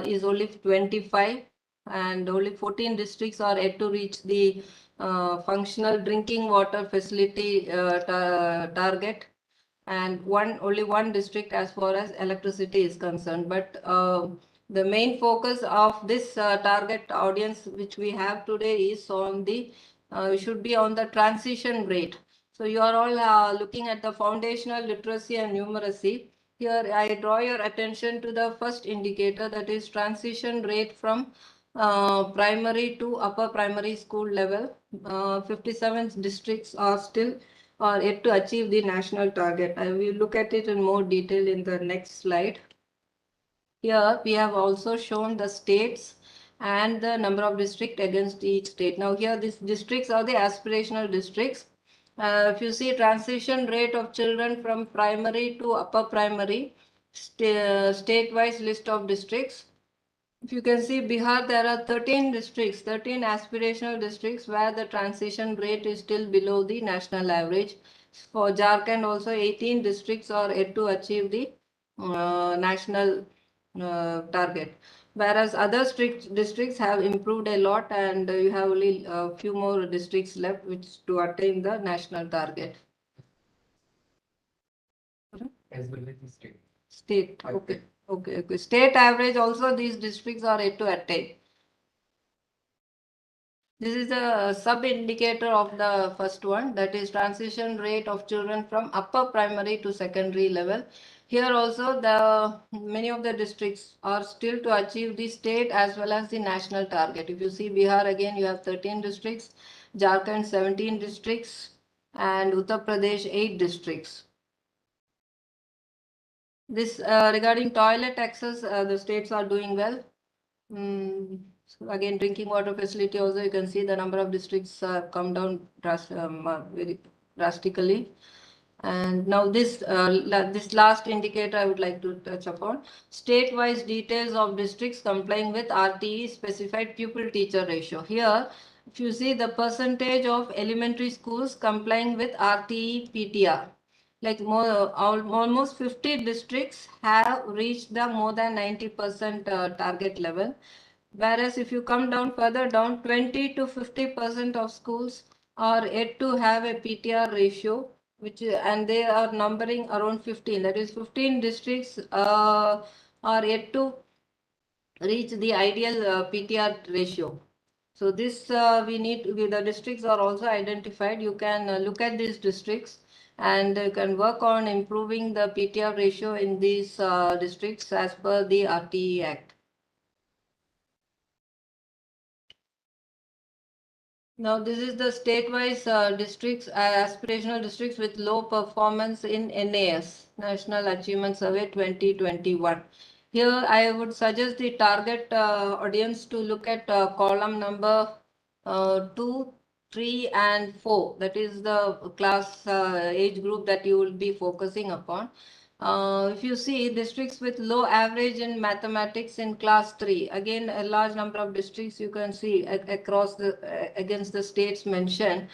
is only 25, and only 14 districts are yet to reach the functional drinking water facility target, and only one district as far as electricity is concerned. But the main focus of this target audience which we have today is on the should be on the transition rate. So you are all looking at the foundational literacy and numeracy. Here I draw your attention to the first indicator, that is transition rate from primary to upper primary school level. 57 districts are still or yet to achieve the national target. I will look at it in more detail in the next slide. Here we have also shown the states and the number of districts against each state. Now here these districts are the aspirational districts. If you see transition rate of children from primary to upper primary, state-wise list of districts. If you can see Bihar, there are 13 districts, 13 aspirational districts where the transition rate is still below the national average. For Jharkhand also 18 districts are yet to achieve the national target. Whereas other districts have improved a lot, and you have only a few more districts left which to attain the national target. As well as the state. State, okay. Okay. State average also these districts are yet to attain. This is a sub-indicator of the first one, that is transition rate of children from upper primary to secondary level. Here also many of the districts are still to achieve the state as well as the national target. If you see Bihar, again you have 13 districts, Jharkhand 17 districts, and Uttar Pradesh 8 districts. This regarding toilet access, the states are doing well. So again, drinking water facility also, you can see the number of districts come down very drastically. And now this last indicator I would like to touch upon. State-wise details of districts complying with RTE specified pupil-teacher ratio. Here, if you see the percentage of elementary schools complying with RTE PTR, like almost 50 districts have reached the more than 90% target level. Whereas if you come down further down, 20 to 50% of schools are yet to have a PTR ratio, and they are numbering around 15. That is 15 districts are yet to reach the ideal PTR ratio. So this the districts are also identified. You can look at these districts and can work on improving the PTR ratio in these districts as per the RTE Act. Now this is the state-wise districts, aspirational districts with low performance in NAS, National Achievement Survey 2021. Here I would suggest the target audience to look at column number 2, 3 and 4. That is the class age group that you will be focusing upon. If you see districts with low average in mathematics in class 3, again a large number of districts you can see across against the states mentioned.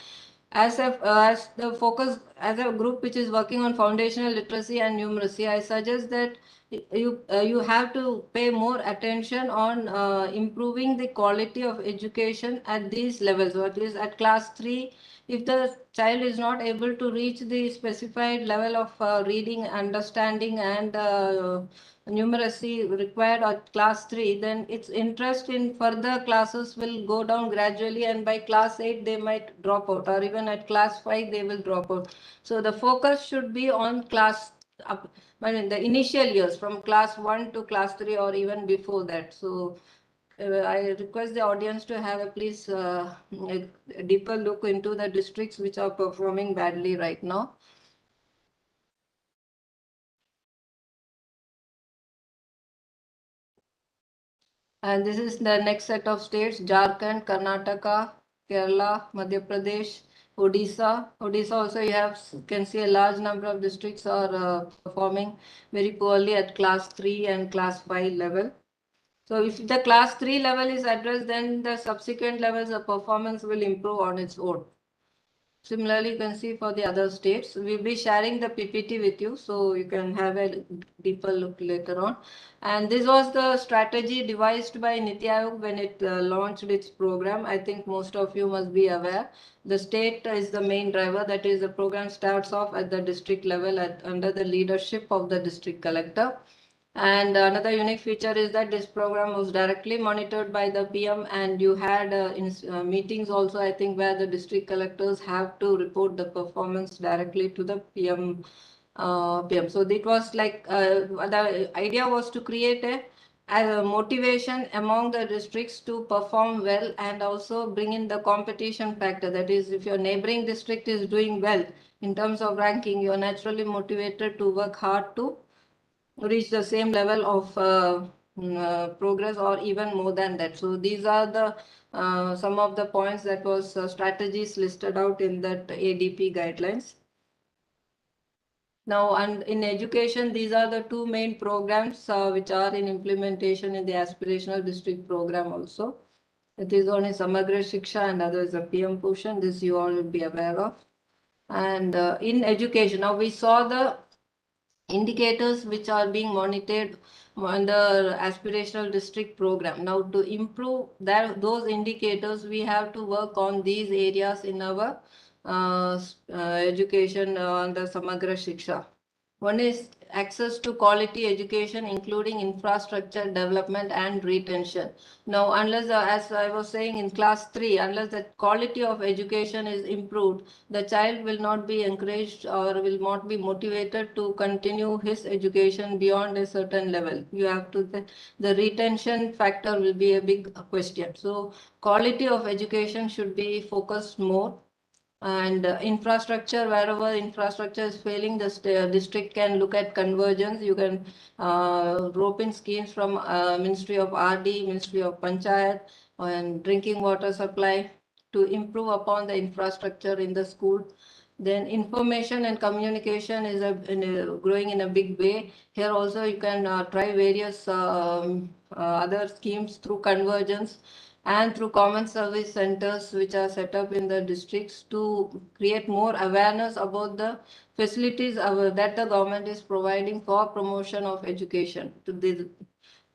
As the focus as a group which is working on foundational literacy and numeracy, I suggest that you have to pay more attention on improving the quality of education at these levels. So at least at class 3, if the child is not able to reach the specified level of reading, understanding, and numeracy required at class 3, then its interest in further classes will go down gradually, and by class 8 they might drop out, or even at class 5 they will drop out. So the focus should be on class up, in the initial years, from class 1 to class 3, or even before that. So I request the audience to have a please a deeper look into the districts which are performing badly right now. And this is the next set of states: Jharkhand, Karnataka, Kerala, Madhya Pradesh, Odisha. Odisha also can see a large number of districts are performing very poorly at class 3 and class 5 level. So if the class 3 level is addressed, then the subsequent levels of performance will improve on its own. Similarly, you can see for the other states. We'll be sharing the PPT with you, so you can have a deeper look later on. And this was the strategy devised by NITI Aayog when it launched its program. I think most of you must be aware. The state is the main driver. That is, the program starts off at the district level under the leadership of the district collector. And another unique feature is that this program was directly monitored by the PM, and you had meetings also, I think, where the district collectors have to report the performance directly to the PM. So it was like the idea was to create a motivation among the districts to perform well, and also bring in the competition factor. That is, if your neighboring district is doing well in terms of ranking, you are naturally motivated to work hard to reach the same level of progress, or even more than that. So these are the some of the points that was strategies listed out in that ADP guidelines. Now, and in education, these are the two main programs which are in implementation in the aspirational district program also. It is one is Samagra Shiksha and other is a PM Pushan. This you all will be aware of. And in education, now we saw the indicators which are being monitored under aspirational district program. Now, to improve those indicators, we have to work on these areas in our education under Samagra Shiksha. One is access to quality education, including infrastructure development and retention. Now, unless, as I was saying in class 3, unless the quality of education is improved, the child will not be encouraged or will not be motivated to continue his education beyond a certain level. You have to, the retention factor will be a big question. So, quality of education should be focused more. And infrastructure, wherever infrastructure is failing, the district can look at convergence. You can rope in schemes from Ministry of RD, Ministry of Panchayat, and drinking water supply to improve upon the infrastructure in the school. Then information and communication is growing in a big way. Here also you can try various other schemes through convergence and through common service centers which are set up in the districts to create more awareness about the facilities that the government is providing for promotion of education.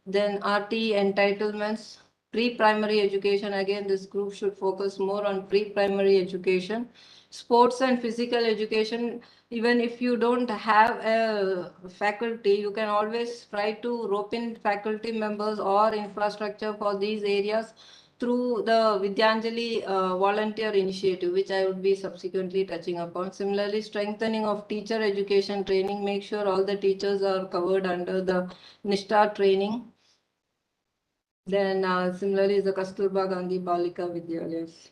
Then RT entitlements, pre-primary education. Again, this group should focus more on pre-primary education. Sports and physical education. Even if you don't have a faculty, you can always try to rope in faculty members or infrastructure for these areas through the Vidyanjali volunteer initiative, which I would be subsequently touching upon. Similarly, strengthening of teacher education training, make sure all the teachers are covered under the Nishta training. Then similarly is the Kasturba Gandhi Balika Vidyalayas.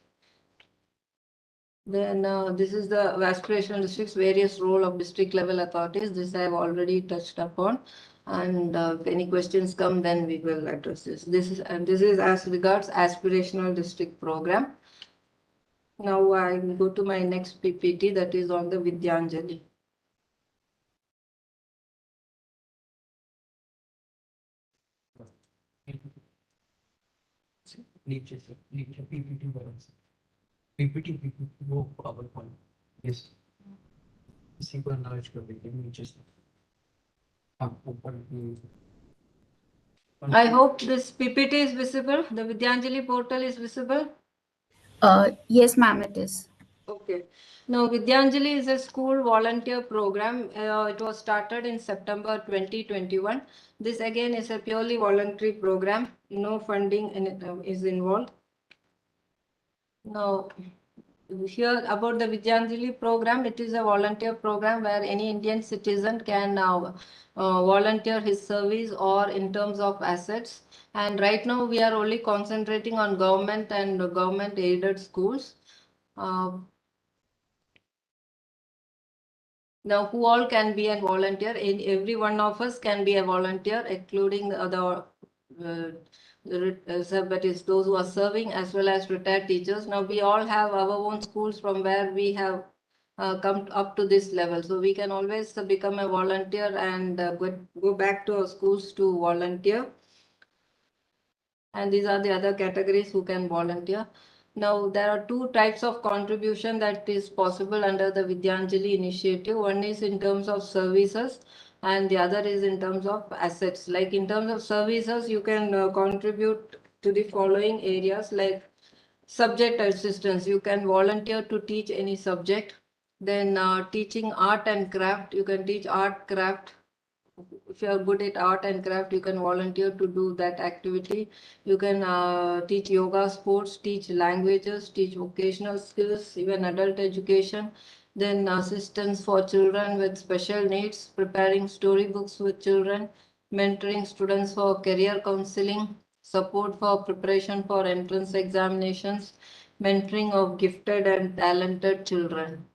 Then this is the aspirational districts, various role of district level authorities. This I have already touched upon. And if any questions come, then we will address this. This is as regards aspirational district program. Now I will go to my next PPT, that is on the Vidyanjali. नीचे PPT बना PPT वो PowerPoint yes इसी को enlarge कर देंगे नीचे से I hope this PPT is visible. The Vidyanjali portal is visible. Yes, ma'am, it is. Okay. Now, Vidyanjali is a school volunteer program. It was started in September 2021. This again is a purely voluntary program. No funding in it, is involved. Now, here about the Vidyanjali program, it is a volunteer program where any Indian citizen can volunteer his service or in terms of assets. And right now we are only concentrating on government and government aided schools. Now, who all can be a volunteer? Every one of us can be a volunteer, including that is those who are serving as well as retired teachers. Now, we all have our own schools from where we have come up to this level. So we can always become a volunteer and go back to our schools to volunteer. And these are the other categories who can volunteer. Now, there are two types of contribution that is possible under the Vidyanjali initiative. One is in terms of services and the other is in terms of assets. Like in terms of services, you can contribute to the following areas like subject assistance. You can volunteer to teach any subject. Then teaching art and craft. You can teach art, craft. If you are good at art and craft, you can volunteer to do that activity. You can teach yoga, sports, teach languages, teach vocational skills, even adult education. Then assistance for children with special needs, preparing storybooks with children, mentoring students for career counseling, support for preparation for entrance examinations, mentoring of gifted and talented children.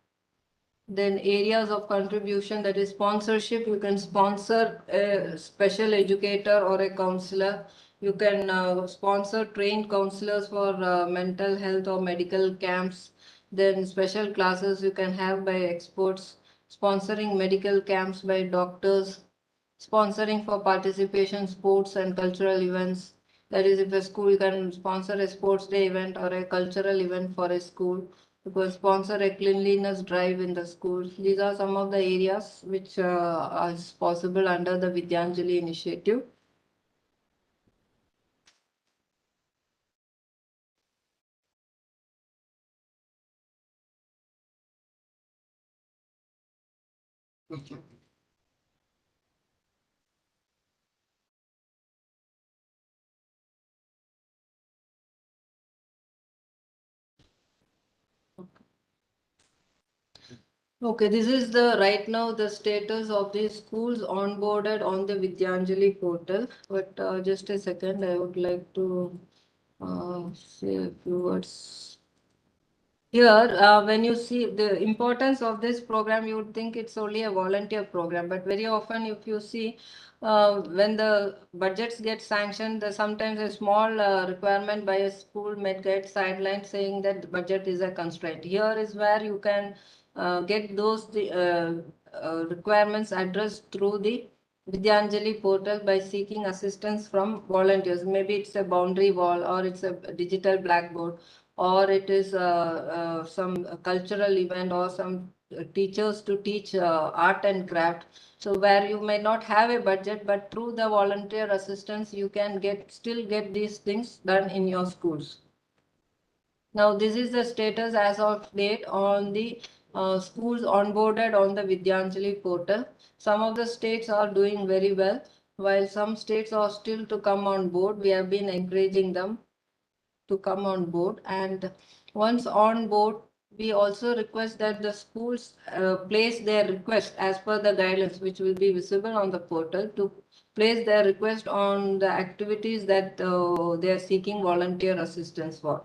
Then areas of contribution, that is sponsorship. You can sponsor a special educator or a counselor. You can sponsor trained counselors for mental health or medical camps. Then special classes you can have by experts, sponsoring medical camps by doctors, sponsoring for participation sports and cultural events. That is, if a school can sponsor a sports day event or a cultural event for a school, you can sponsor a cleanliness drive in the schools. These are some of the areas which is possible under the Vidyanjali initiative. Okay, this is the right now the status of the schools onboarded on the Vidyanjali portal. But just a second, I would like to say a few words. Here, when you see the importance of this program, you would think it's only a volunteer program. But very often, if you see, when the budgets get sanctioned, sometimes a small requirement by a school may get sidelined saying that the budget is a constraint. Here is where you can get those requirements addressed through the Vidyanjali portal by seeking assistance from volunteers. Maybe it's a boundary wall or it's a digital blackboard, or it is some cultural event or some teachers to teach art and craft. So where you may not have a budget, but through the volunteer assistance, you can still get these things done in your schools. Now, this is the status as of date on the schools onboarded on the Vidyanjali portal. Some of the states are doing very well, while some states are still to come on board. We have been encouraging them to come on board, and once on board, we also request that the schools place their request as per the guidelines, which will be visible on the portal, to place their request on the activities that they are seeking volunteer assistance for.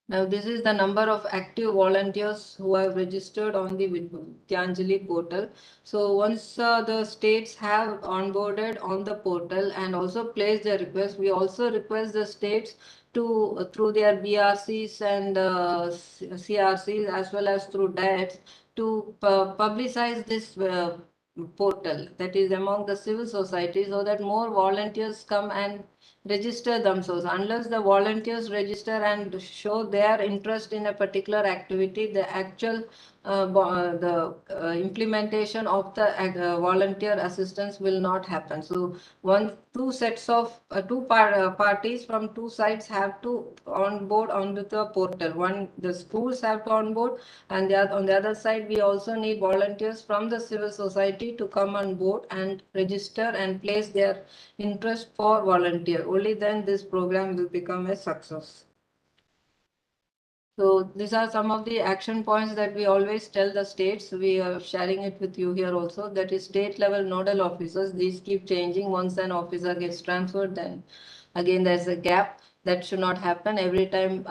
Now, this is the number of active volunteers who have registered on the Vidyanjali portal. So once the states have onboarded on the portal and also placed their request, we also request the states to, through their BRCs and CRCs as well as through DATs, to publicize this portal, that is among the civil society, so that more volunteers come and register themselves. Unless the volunteers register and show their interest in a particular activity, the actual the implementation of the volunteer assistance will not happen. So two sets of parties from two sides have to onboard onto the portal. One, the schools have to onboard, and on the other side, we also need volunteers from the civil society to come on board and register and place their interest for volunteer. Only then this program will become a success. So these are some of the action points that we always tell the states. We are sharing it with you here also. That is state level nodal officers. These keep changing. Once an officer gets transferred, then again there's a gap. That should not happen every time.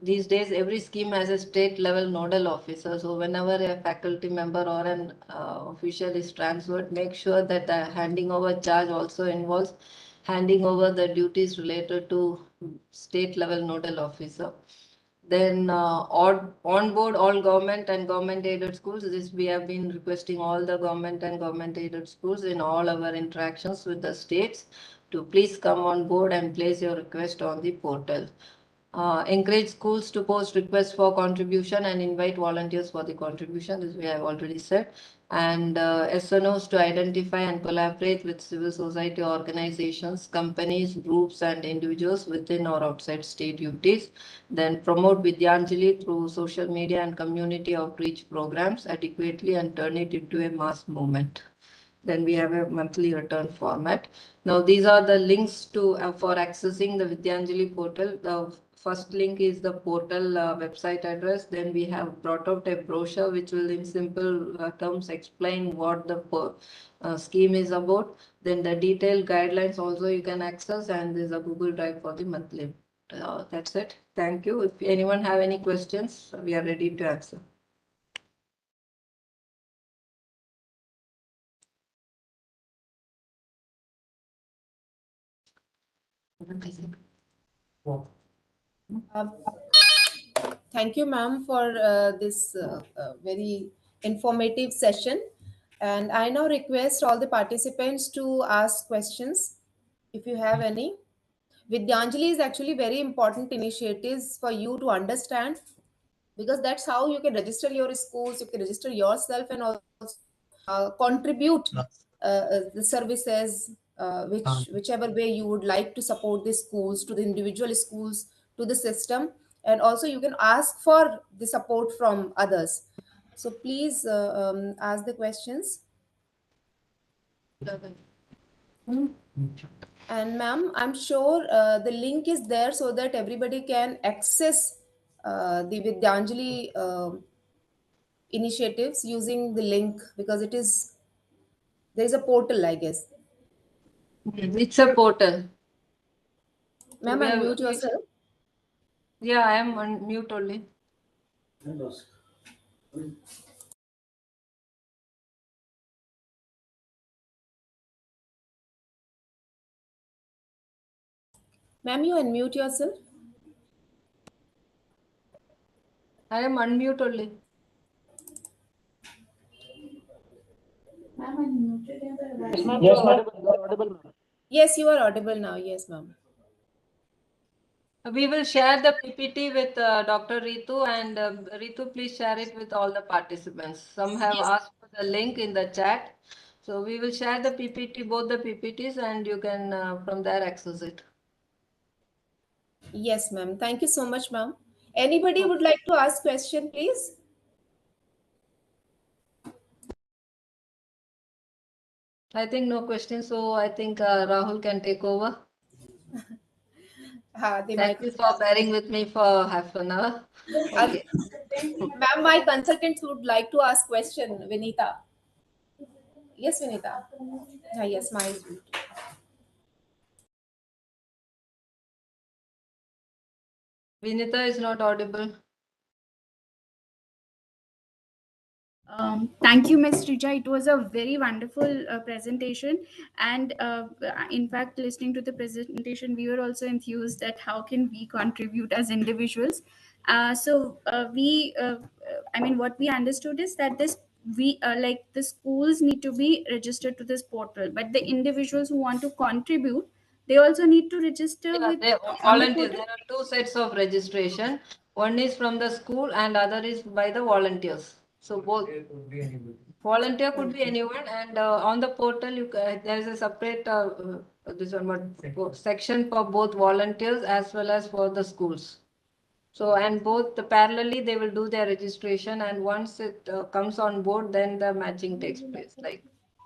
These days, every scheme has a state level nodal officer. So whenever a faculty member or an official is transferred, make sure that the handing over charge also involves handing over the duties related to state level nodal officer. Then onboard all government and government aided schools. This we have been requesting all the government and government aided schools in all our interactions with the states to please come on board and place your request on the portal. Encourage schools to post requests for contribution and invite volunteers for the contribution. This we have already said. And SNOs to identify and collaborate with civil society organizations, companies, groups, and individuals within or outside state duties. Then promote Vidyanjali through social media and community outreach programs adequately and turn it into a mass movement. Then we have a monthly return format. Now these are the links to for accessing the Vidyanjali portal. The first link is the portal website address. Then we have brought out a brochure which will in simple terms explain what the scheme is about. Then the detailed guidelines also you can access, and there's a Google Drive for the monthly. That's it. Thank you. If anyone have any questions, we are ready to answer. Thank you, ma'am, for this very informative session. And I now request all the participants to ask questions if you have any. Vidyanjali is actually very important initiatives for you to understand, because that's how you can register your schools, you can register yourself, and also contribute the services whichever way you would like to support the schools, to the individual schools, to the system, and also you can ask for the support from others. So please ask the questions. And ma'am, I'm sure the link is there so that everybody can access the Vidyanjali initiatives using the link, because it is, there is a portal, I guess. It's a portal. Ma'am, unmute yourself. Yeah, I am on mute only. Ma'am, you unmute yourself. I am unmute only. Yes, ma'am. You are audible, ma'am. Yes, you are audible now. Yes, ma'am. We will share the PPT with Dr. Ritu, and Ritu, please share it with all the participants. Some have asked for the link in the chat. So we will share the PPT, both the PPTs, and you can from there access it. Yes, ma'am. Thank you so much, ma'am. Anybody would like to ask question, please? I think no questions, so I think Rahul can take over. Thank you for bearing with me for half an hour. Okay. Ma'am, my consultants would like to ask question, Vinita. Yes, Vinita. Yes, my is mute. Vinita is not audible. Thank you, Ms. Rija. It was a very wonderful presentation. And in fact, listening to the presentation, we were also enthused at how can we contribute as individuals. I mean, what we understood is that like the schools need to be registered to this portal, but the individuals who want to contribute, they also need to register Yeah, with they on the volunteers. portal. There are two sets of registration. One is from the school and other is by the volunteers. So both volunteer could be anyone, and on the portal there is a separate this one section for both volunteers as well as for the schools. So and both parallelly they will do their registration, and once it comes on board, then the matching takes place. Like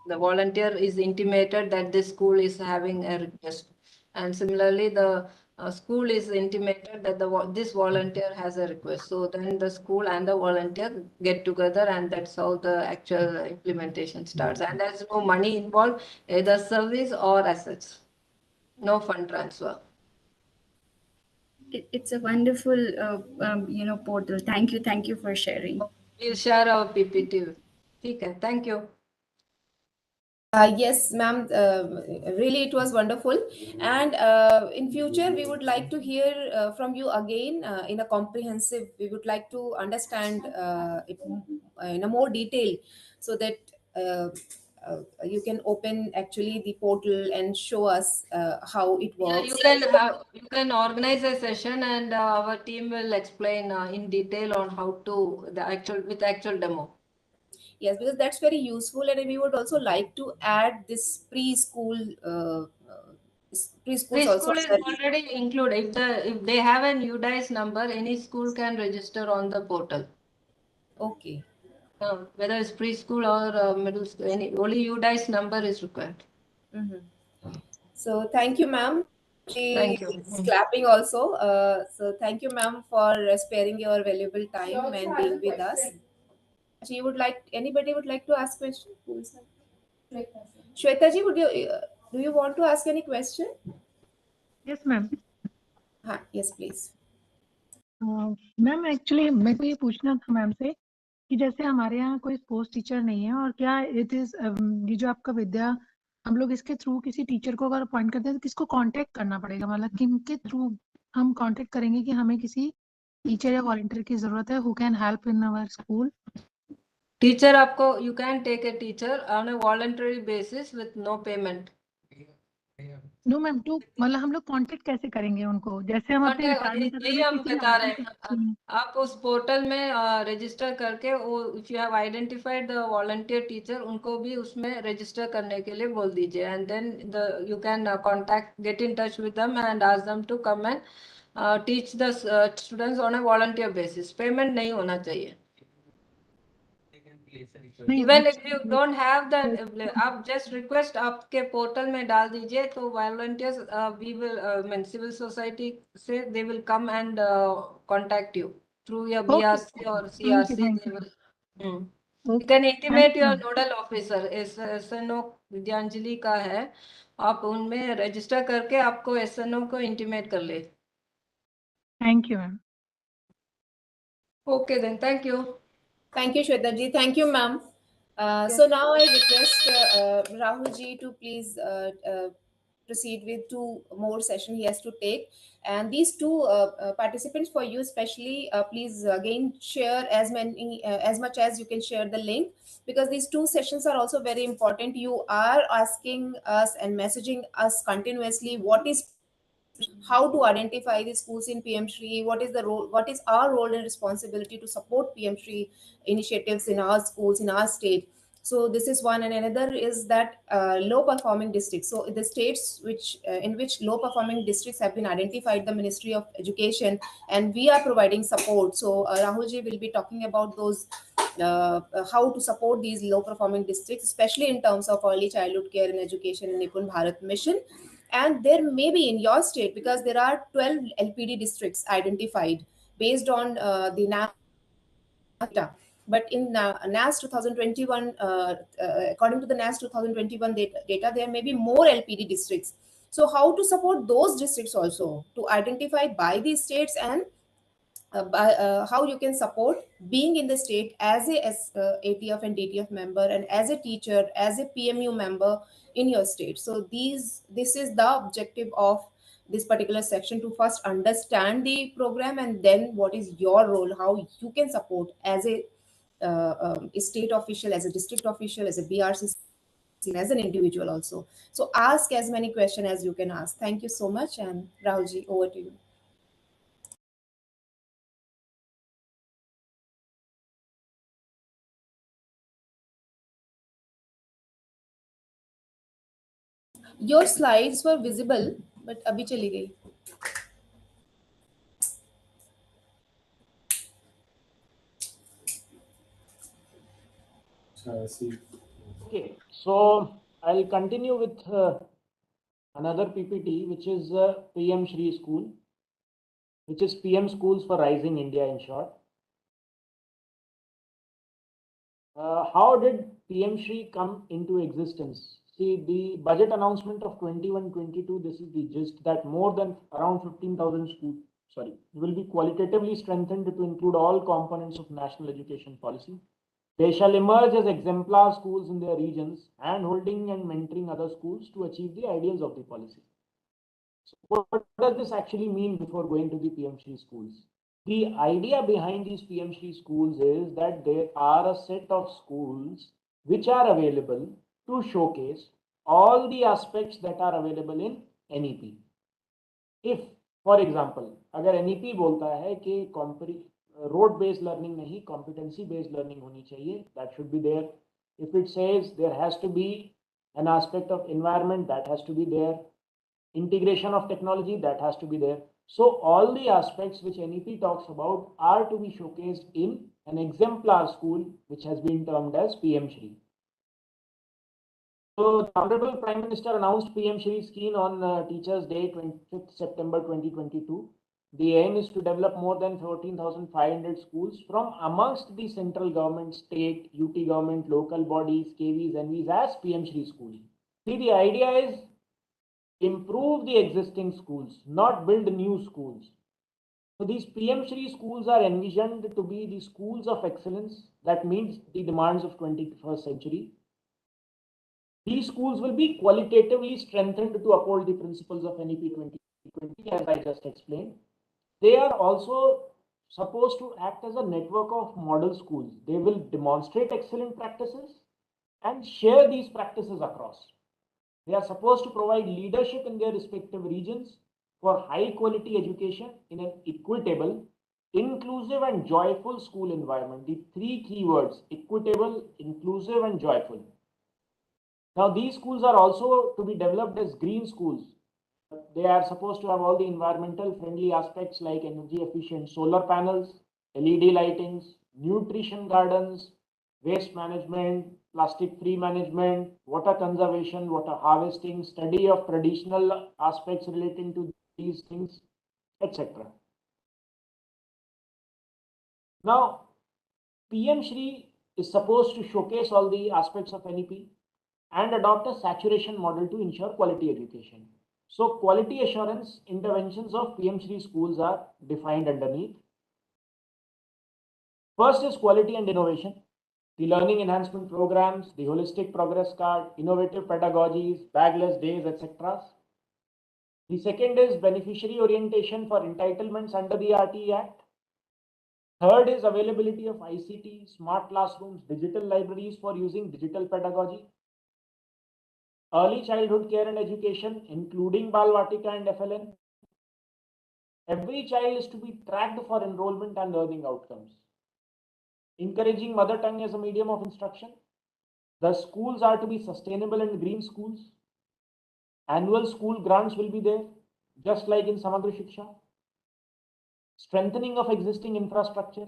the volunteer is intimated that this school is having a request, and similarly the school is intimated that this volunteer has a request. So then the school and the volunteer get together, and that's how the actual implementation starts. And there's no money involved, either service or assets, no fund transfer. It's a wonderful, portal. Thank you for sharing. We'll share our PPT. Okay, thank you. Yes, ma'am. Really, it was wonderful. And in future, we would like to hear from you again in a comprehensive. We would like to understand it in a more detail, so that you can open actually the portal and show us how it Yeah, works. you can organize a session, and our team will explain in detail on how to with actual demo. Yes, because that's very useful, and we would also like to add this preschools also. Preschool is already included. If they have an UDICE number, any school can register on the portal. Okay. Whether it's preschool or middle school, only UDICE number is required. Mm-hmm. So thank you, ma'am. She Thank you. is clapping also. So thank you, ma'am, for sparing your valuable time and being with us. Anybody would like to ask question? Shweta ji, do you want to ask any question? Yes ma'am. हाँ, yes, please. Ma'am actually मेरे को ये पूछना था ma'am से कि जैसे हमारे यहाँ कोई स्पोर्ट्स टीचर नहीं है, और क्या इट इज ये जो आपका विद्या, हम लोग इसके थ्रू किसी टीचर को अगर अपॉइंट करते हैं तो किसको कांटेक्ट करना पड़ेगा, मतलब किन के थ्रू हम कांटेक्ट करेंगे कि हमें किसी टीचर या वॉलंटियर की जरूरत है who can help in our school? Teacher आपको you can take a teacher on a voluntary basis with no payment. No ma'am, तो मतलब हम लोग कांटेक्ट कैसे करेंगे उनको, जैसे हम अपने रिटायरमेंट यही हम बता रहे हैं, आप उस पोर्टल में रजिस्टर करके वो if you have identified the volunteer teacher, उनको भी उसमें रजिस्टर करने के लिए बोल दीजिए, and then you can contact get in touch with them and ask them to come and teach the students on a volunteer basis. Payment नहीं होना चाहिए। Even if you don't have the, आप just request आपके portal में डाल दीजिए, तो volunteers we will mean civil society से they will come and contact you through your BRC और CRC. They will you can intimate your nodal officer, SNO Vidyanjali का है, आप उनमें रजिस्टर करके आपको एसएनओ को इंटीमेट कर ले। Thank you ma'am. Okay then, thank you. Thank you, Shweta ji. Thank you, ma'am. So now I request Rahul ji to please proceed with two more sessions he has to take. And these two participants for you especially, please again share as much as you can share the link, because these two sessions are also very important. You are asking us and messaging us continuously how to identify the schools in PM Shri, what is the role, what is our role and responsibility to support PM Shri initiatives in our schools, in our state. So this is one, and another is that low performing districts. So the states in which low performing districts have been identified, the Ministry of Education, and we are providing support. So Rahul ji will be talking about those how to support these low performing districts, especially in terms of early childhood care and education in NIPUN Bharat mission. And there may be in your state, because there are 12 LPD districts identified based on the data. But in NAS 2021, according to the NAS 2021 data, there may be more LPD districts. So how to support those districts also to identify by these states, and how you can support being in the state as a ATF and DTF member, and as a teacher, as a PMU member in your state. So this is the objective of this particular section, to first understand the program, and then what is your role, how you can support as a state official, as a district official, as a BRC, as an individual also. So ask as many questions as you can ask. Thank you so much, and Rahulji, over to you. Your slides were visible, but अभी चली गई. Okay, so I'll continue with another PPT, which is PM Shri School, which is PM Schools for Rising India in short. How did PM Shri come into existence? See, the budget announcement of 21-22, this is the gist that more than around 15,000 schools, will be qualitatively strengthened to include all components of national education policy. They shall emerge as exemplar schools in their regions, and holding and mentoring other schools to achieve the ideals of the policy. So what does this actually mean before going to the PM Shri schools? The idea behind these PM Shri schools is that there are a set of schools which are available to showcase all the aspects that are available in NEP. If, for example, अगर NEP बोलता है कि road based learning नहीं competency based learning होनी चाहिए, that should be there. If it says there has to be an aspect of environment, that has to be there. Integration of technology, that has to be there. So all the aspects which NEP talks about are to be showcased in an exemplar school which has been termed as PM Shri. So the Honorable Prime Minister announced PM Shri scheme on Teachers' Day, 25th September 2022. The aim is to develop more than 14,500 schools from amongst the central government, state, UT government, local bodies, KVs, NVs as PM Shri schools. See, the idea is improve the existing schools, not build new schools. So these PM Shri schools are envisioned to be the schools of excellence that meets the demands of 21st century. These schools will be qualitatively strengthened to uphold the principles of NEP 2020, as I just explained. They are also supposed to act as a network of model schools. They will demonstrate excellent practices and share these practices across. They are supposed to provide leadership in their respective regions for high quality education in an equitable, inclusive and joyful school environment. The three keywords: equitable, inclusive and joyful. Now these schools are also to be developed as green schools. They are supposed to have all the environmental friendly aspects like energy efficient solar panels, LED lightings, nutrition gardens, waste management, plastic free management, water conservation, water harvesting, study of traditional aspects relating to these things, etc. Now, PM Shri is supposed to showcase all the aspects of NEP and adopt a saturation model to ensure quality education. So quality assurance interventions of PM Shri schools are defined underneath. First is quality and innovation, the learning enhancement programs, the holistic progress card, innovative pedagogies, bagless days, etc. The second is beneficiary orientation for entitlements under the RTE Act. Third is availability of ICT, smart classrooms, digital libraries for using digital pedagogy. Early childhood care and education, including Bal Vatika and FLN. Every child is to be tracked for enrollment and learning outcomes. Encouraging mother tongue as a medium of instruction. The schools are to be sustainable and green schools. Annual school grants will be there, just like in Samagra Shiksha. Strengthening of existing infrastructure.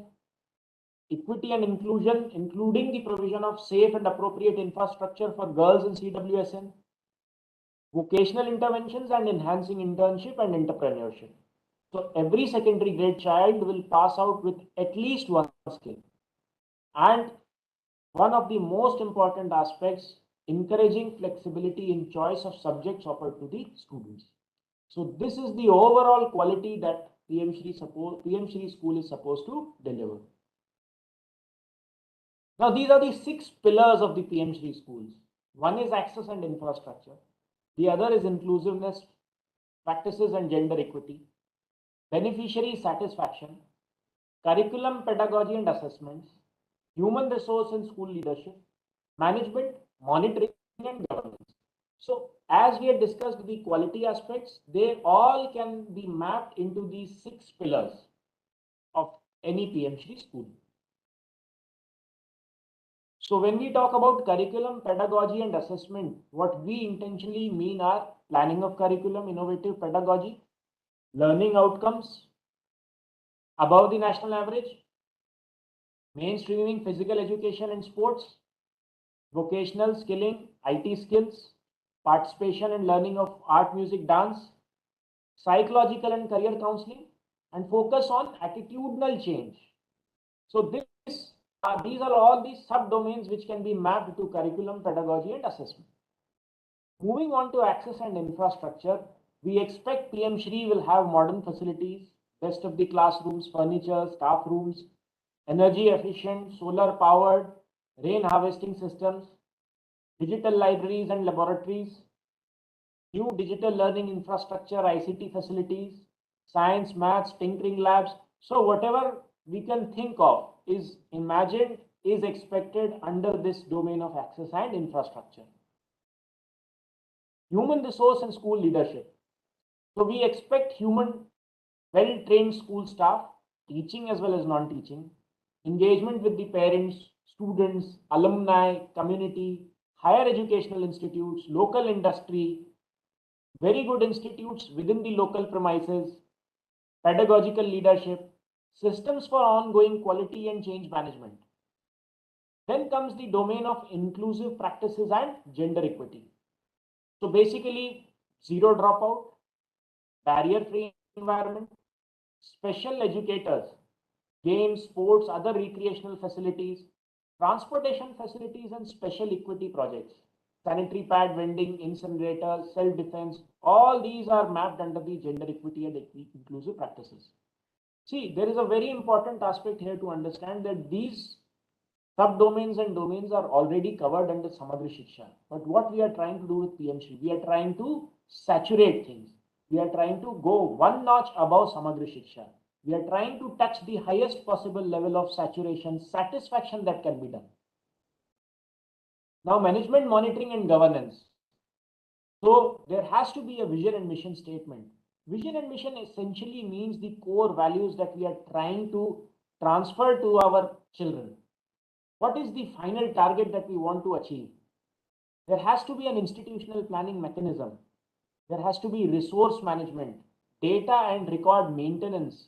Equity and inclusion, including the provision of safe and appropriate infrastructure for girls in CWSN. Vocational interventions and enhancing internship and entrepreneurship. So every secondary grade child will pass out with at least one skill. And one of the most important aspects, encouraging flexibility in choice of subjects offered to the students. So this is the overall quality that PM Shri school is supposed to deliver. Now these are the 6 pillars of the PM Shri schools. One is access and infrastructure. The other is inclusiveness, practices and gender equity, beneficiary satisfaction, curriculum, pedagogy and assessments, human resource and school leadership, management, monitoring and governance. So as we had discussed the quality aspects, they all can be mapped into these 6 pillars of any PM Shri school. So when we talk about curriculum, pedagogy and assessment, what we intentionally mean are planning of curriculum, innovative pedagogy, learning outcomes above the national average, mainstreaming physical education and sports, vocational skilling, IT skills, participation and learning of art, music, dance, psychological and career counseling, and focus on attitudinal change. So these are all the subdomains which can be mapped to curriculum, pedagogy, and assessment. Moving on to access and infrastructure, we expect PM Shri will have modern facilities, best of the classrooms, furniture, staff rooms, energy efficient, solar powered, rain harvesting systems, digital libraries and laboratories, new digital learning infrastructure, ICT facilities, science, maths, tinkering labs. So whatever we can think of is imagined, is expected under this domain of access and infrastructure. Human resource and school leadership. So we expect well-trained school staff, teaching as well as non-teaching, engagement with the parents, students, alumni, community, higher educational institutes, local industry, very good institutes within the local premises, pedagogical leadership, systems for ongoing quality and change management. Then comes the domain of inclusive practices and gender equity. So basically, zero dropout, barrier-free environment, special educators, games, sports, other recreational facilities, transportation facilities, and special equity projects, sanitary pad vending, incinerators, self-defense, all these are mapped under the gender equity and inclusive practices. See, there is a very important aspect here to understand that these subdomains and domains are already covered under Samagra Shiksha. But what we are trying to do with PM Shri, we are trying to saturate things. We are trying to go one notch above Samagra Shiksha. We are trying to touch the highest possible level of saturation, satisfaction that can be done. Now, management, monitoring, and governance. So there has to be a vision and mission statement. Vision and mission essentially means the core values that we are trying to transfer to our children. What is the final target that we want to achieve? There has to be an institutional planning mechanism. There has to be resource management, data and record maintenance,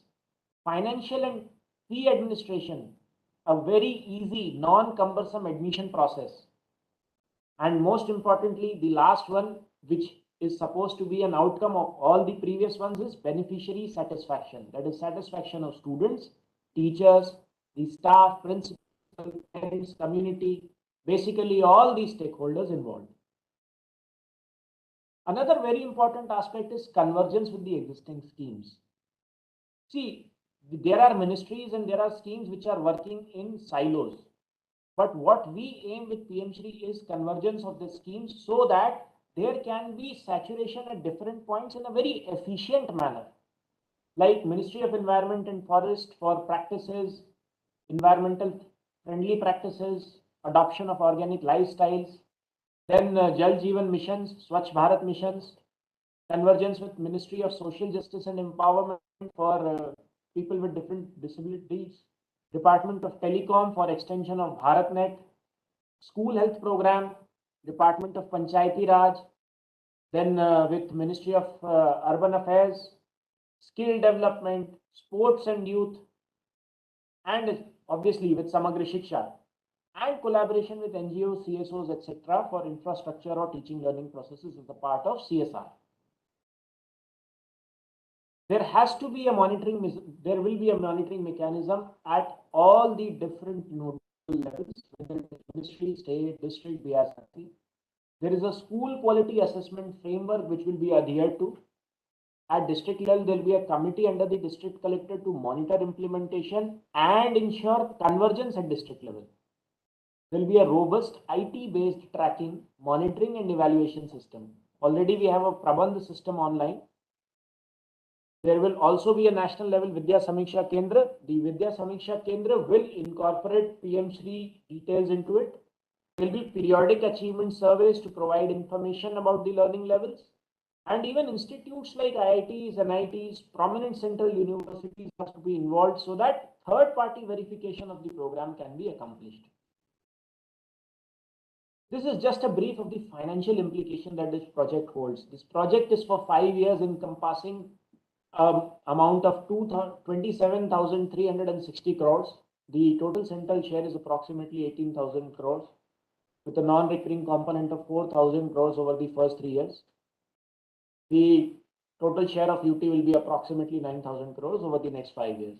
financial and fee administration, a very easy, non-cumbersome admission process. And most importantly, the last one, which is supposed to be an outcome of all the previous ones, is beneficiary satisfaction. That is satisfaction of students, teachers, the staff, principals, parents, community, basically all these stakeholders involved. Another very important aspect is convergence with the existing schemes. See, there are ministries and there are schemes which are working in silos. But what we aim with PM Shri is convergence of the schemes so that there can be saturation at different points in a very efficient manner. Like Ministry of Environment and Forest for practices, environmental friendly practices, adoption of organic lifestyles, then Jal Jeevan missions, Swachh Bharat missions, convergence with Ministry of Social Justice and Empowerment for people with different disabilities, Department of Telecom for extension of BharatNet, School Health Program, Department of Panchayati Raj, then with Ministry of Urban Affairs, Skill Development, Sports and Youth, and obviously with Samagra Shiksha, and collaboration with NGOs, CSOs, etc. for infrastructure or teaching learning processes as a part of CSR. There has to be a monitoring, there will be a monitoring mechanism at all the different nodal levels, whether it is ministry, state, district, BRC. There is a school quality assessment framework which will be adhered to. At district level, there will be a committee under the district collector to monitor implementation and ensure convergence at district level. There will be a robust IT-based tracking, monitoring and evaluation system. Already we have a Prabandh system online. There will also be a national level Vidya Samiksha Kendra. The Vidya Samiksha Kendra will incorporate PM Shri details into it. There will be periodic achievement surveys to provide information about the learning levels. And even institutes like IITs, NITs, prominent central universities have to be involved so that third-party verification of the program can be accomplished. This is just a brief of the financial implication that this project holds. This project is for 5 years, encompassing amount of 27,360 crores. The total central share is approximately 18,000 crores, with a non-recurring component of 4,000 crores over the first 3 years. The total share of UT will be approximately 9,000 crores over the next 5 years.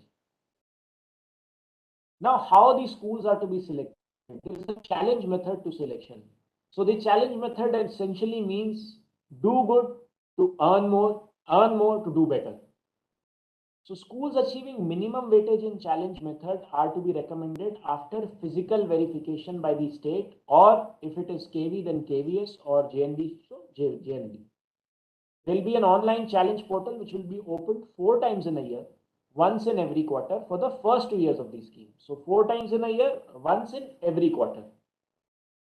Now, how these schools are to be selected? There is a challenge method to selection. So the challenge method essentially means do good to earn more to do better. So schools achieving minimum weightage in challenge method are to be recommended after physical verification by the state, or if it is KV, then KVS, or JNB, so JNB. There will be an online challenge portal which will be opened 4 times in a year, once in every quarter for the first 2 years of the scheme. So 4 times in a year, once in every quarter.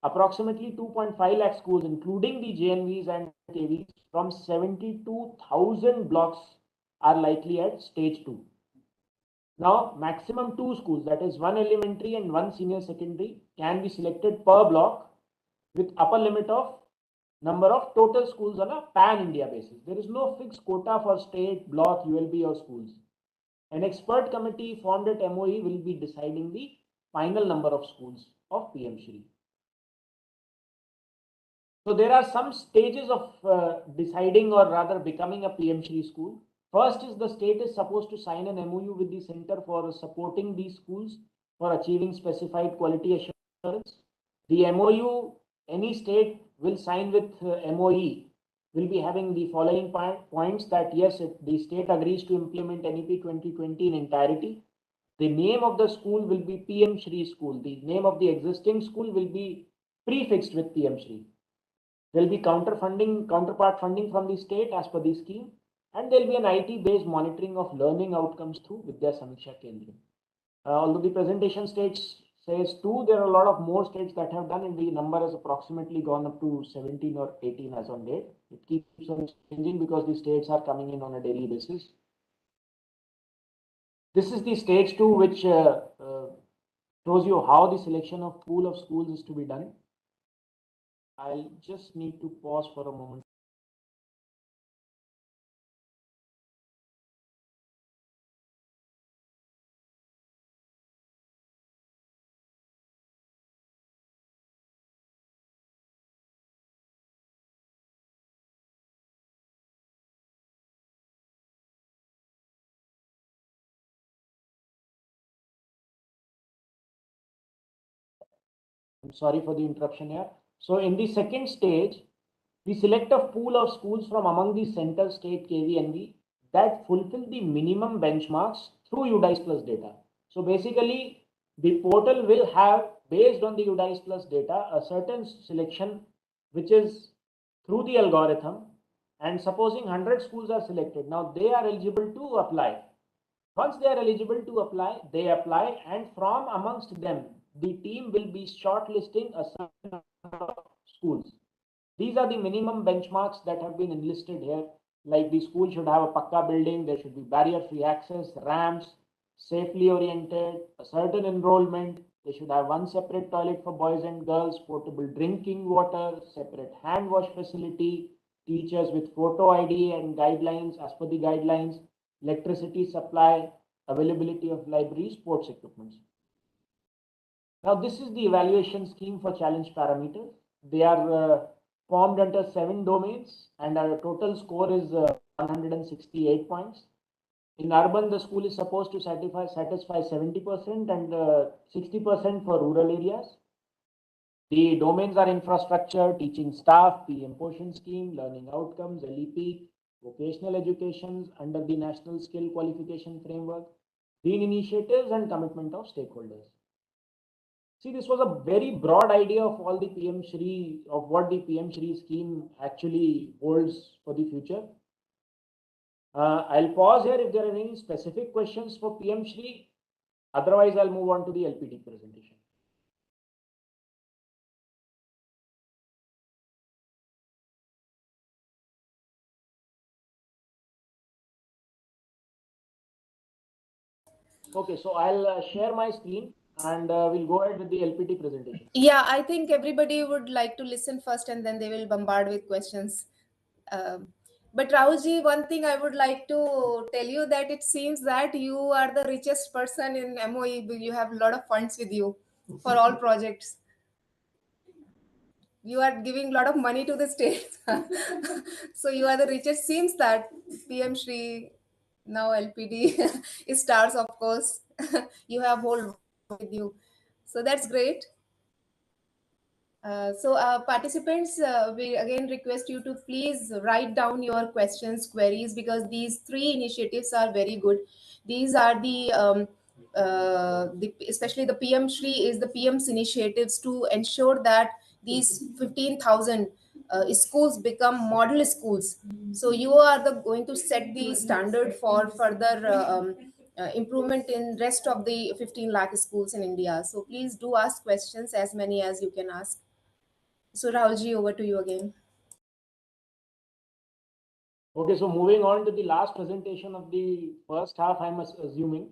Approximately 2.5 lakh schools, including the JNVs and KVs, from 72,000 blocks are likely at stage 2. Now, maximum 2 schools, that is 1 elementary and 1 senior secondary, can be selected per block, with upper limit of number of total schools on a pan-India basis. There is no fixed quota for state, block, ULB or schools. An expert committee formed at MOE will be deciding the final number of schools of PM Shri. So there are some stages of deciding, or rather becoming, a PM Shri school. First is the state is supposed to sign an MOU with the center for supporting these schools for achieving specified quality assurance. The MOU any state will sign with MOE will be having the following points: that yes, if the state agrees to implement NEP 2020 in entirety, the name of the school will be PM Shri school. The name of the existing school will be prefixed with PM Shri. There will be counterpart funding from the state as per the scheme, and there will be an IT-based monitoring of learning outcomes through Vidya Samiksha Kendra. Although the presentation says 2, there are a lot of more states that have done, and the number has approximately gone up to 17 or 18 as on date. It keeps on changing because the states are coming in on a daily basis. This is the stage 2, which shows you how the selection of pool of schools is to be done. I'll just need to pause for a moment. I'm sorry for the interruption here. So in the second stage, we select a pool of schools from among the center, state, KVNV that fulfill the minimum benchmarks through UDICE Plus data. So basically, the portal will have, based on the UDICE Plus data, a certain selection which is through the algorithm. And supposing 100 schools are selected, now they are eligible to apply. Once they are eligible to apply, they apply, and from amongst them, the team will be shortlisting a certain number of schools. These are the minimum benchmarks that have been enlisted here. Like, the school should have a pakka building, there should be barrier-free access, ramps, safely oriented, a certain enrollment. They should have one separate toilet for boys and girls, portable drinking water, separate hand wash facility, teachers with photo ID and guidelines as per the guidelines, electricity supply, availability of libraries, sports equipment. Now, this is the evaluation scheme for challenge parameters. They are formed under 7 domains, and our total score is 168 points. In urban, the school is supposed to satisfy 70% and 60% for rural areas. The domains are infrastructure, teaching staff, PM Poshan scheme, learning outcomes, LEP, vocational education under the National Skill Qualification Framework, green initiatives, and commitment of stakeholders. See, this was a very broad idea of all the PM Shri, of what the PM Shri scheme actually holds for the future. I'll pause here if there are any specific questions for PM Shri. Otherwise, I'll move on to the LPD presentation. Okay, so I'll share my screen. and we'll go ahead with the LPT presentation. Yeah, I think everybody would like to listen first and then they will bombard with questions. But Rahulji, one thing I would like to tell you that it seems that you are the richest person in MOE. You have a lot of funds with you for all projects. You are giving a lot of money to the state. So you are the richest. Seems that PM Shri, now LPD, stars, of course. You have whole with you. So that's great. Participants, we again request you to please write down your questions, queries, because these three initiatives are very good. These are especially the PM Shri is the PM's initiatives to ensure that these 15,000 schools become model schools. So you are the going to set the standard for further improvement in rest of the 15 lakh schools in India. So please do ask questions, as many as you can ask. So Rahulji, over to you again. Okay, so moving on to the last presentation of the first half, I'm assuming.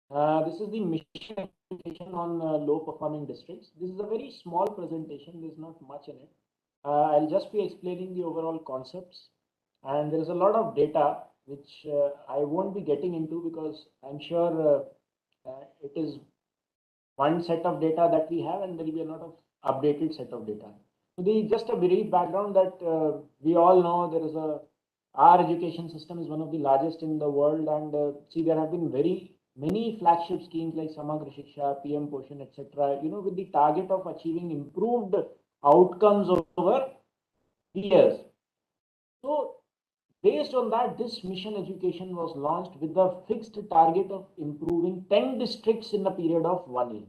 This is the mission presentation on low performing districts. This is a very small presentation, there's not much in it. I'll just be explaining the overall concepts, and there is a lot of data which I won't be getting into because I'm sure it is one set of data that we have, and there will be a lot of updated set of data. So just a brief background that we all know there is our education system is one of the largest in the world, and see, there have been very many flagship schemes like Samagra Shiksha, PM Poshan, etc. With the target of achieving improved outcomes over years. So based on that, this mission education was launched with the fixed target of improving 10 districts in a period of 1 year.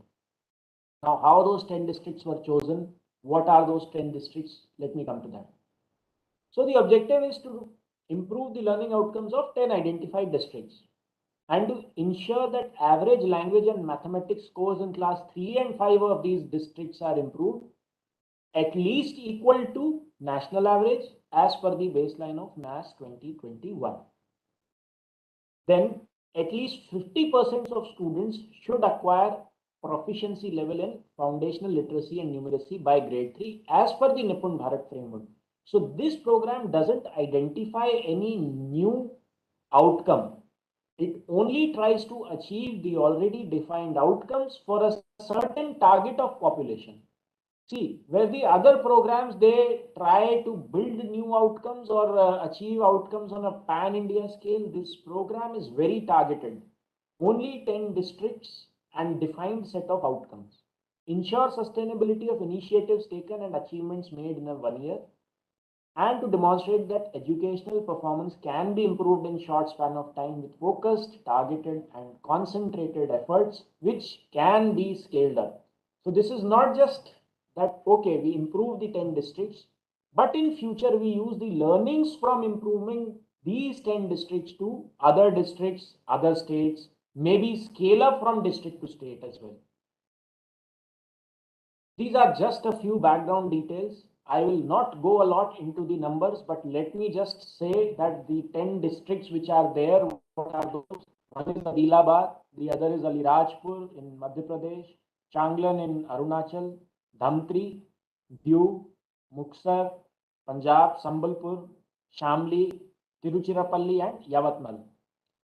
Now, how those 10 districts were chosen, what are those 10 districts? Let me come to that. So the objective is to improve the learning outcomes of 10 identified districts and to ensure that average language and mathematics scores in class 3 and 5 of these districts are improved at least equal to national average as per the baseline of NAS 2021. Then at least 50% of students should acquire proficiency level in foundational literacy and numeracy by grade 3 as per the NIPUN Bharat framework. So this program doesn't identify any new outcome. It only tries to achieve the already defined outcomes for a certain target of population. See, where the other programs, they try to build new outcomes or achieve outcomes on a pan-India scale, this program is very targeted. Only 10 districts and defined set of outcomes. Ensure sustainability of initiatives taken and achievements made in a 1 year, and to demonstrate that educational performance can be improved in short span of time with focused, targeted, and concentrated efforts, which can be scaled up. So this is not just that, okay, we improve the 10 districts, but in future we use the learnings from improving these 10 districts to other districts, other states, maybe scale up from district to state as well. These are just a few background details. I will not go a lot into the numbers, but let me just say that the 10 districts which are there, what are those? One is Adilabad, the other is Alirajpur in Madhya Pradesh, Changlan in Arunachal, Dhamtri, Diu, Muksar, Punjab, Sambalpur, Shamli, Tiruchirappalli, and Yavatmal.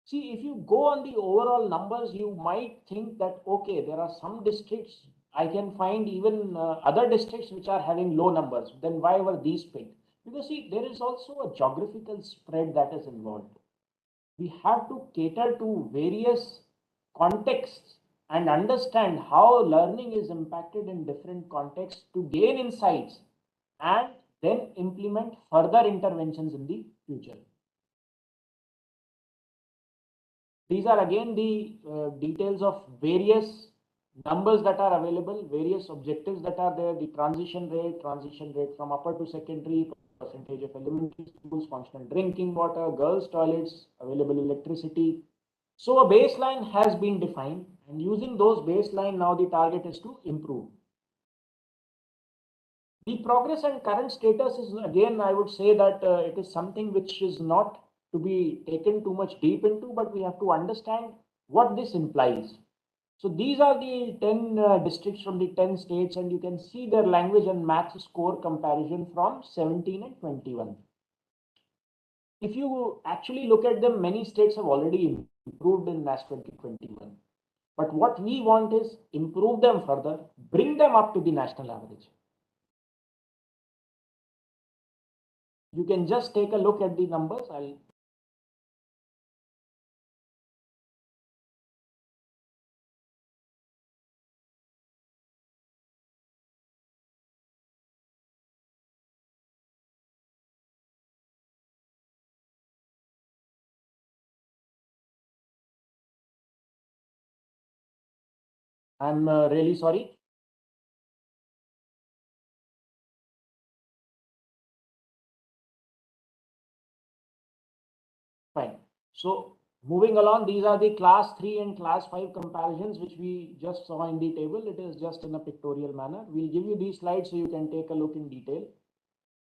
See, if you go on the overall numbers, you might think that, okay, there are some districts, I can find even other districts which are having low numbers. Then why were these picked? Because see, there is also a geographical spread that is involved. We have to cater to various contexts and understand how learning is impacted in different contexts to gain insights and then implement further interventions in the future. These are again the details of various numbers that are available, various objectives that are there, the transition rate from upper to secondary, percentage of elementary schools, functional drinking water, girls' toilets, available electricity. So a baseline has been defined, and using those baseline, now the target is to improve. The progress and current status is, again, I would say that it is something which is not to be taken too much deep into, but we have to understand what this implies. So these are the 10 districts from the 10 states, and you can see their language and math score comparison from 17 and 21. If you actually look at them, many states have already improved in NAS 2021. But what we want is improve them further, bring them up to the national average. You can just take a look at the numbers. I'm really sorry. Fine. So moving along, these are the class 3 and class 5 comparisons, which we just saw in the table. It is just in a pictorial manner. We'll give you these slides so you can take a look in detail.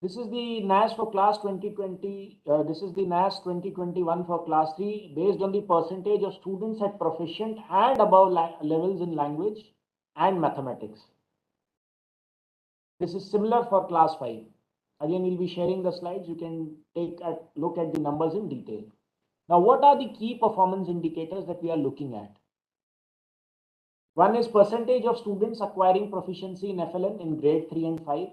This is the NAS for class 2020. This is the NAS 2021 for class 3 based on the percentage of students at proficient and above levels in language and mathematics. This is similar for class 5. Again, we'll be sharing the slides. You can take a look at the numbers in detail. Now, what are the key performance indicators that we are looking at? One is percentage of students acquiring proficiency in FLN in grade 3 and 5.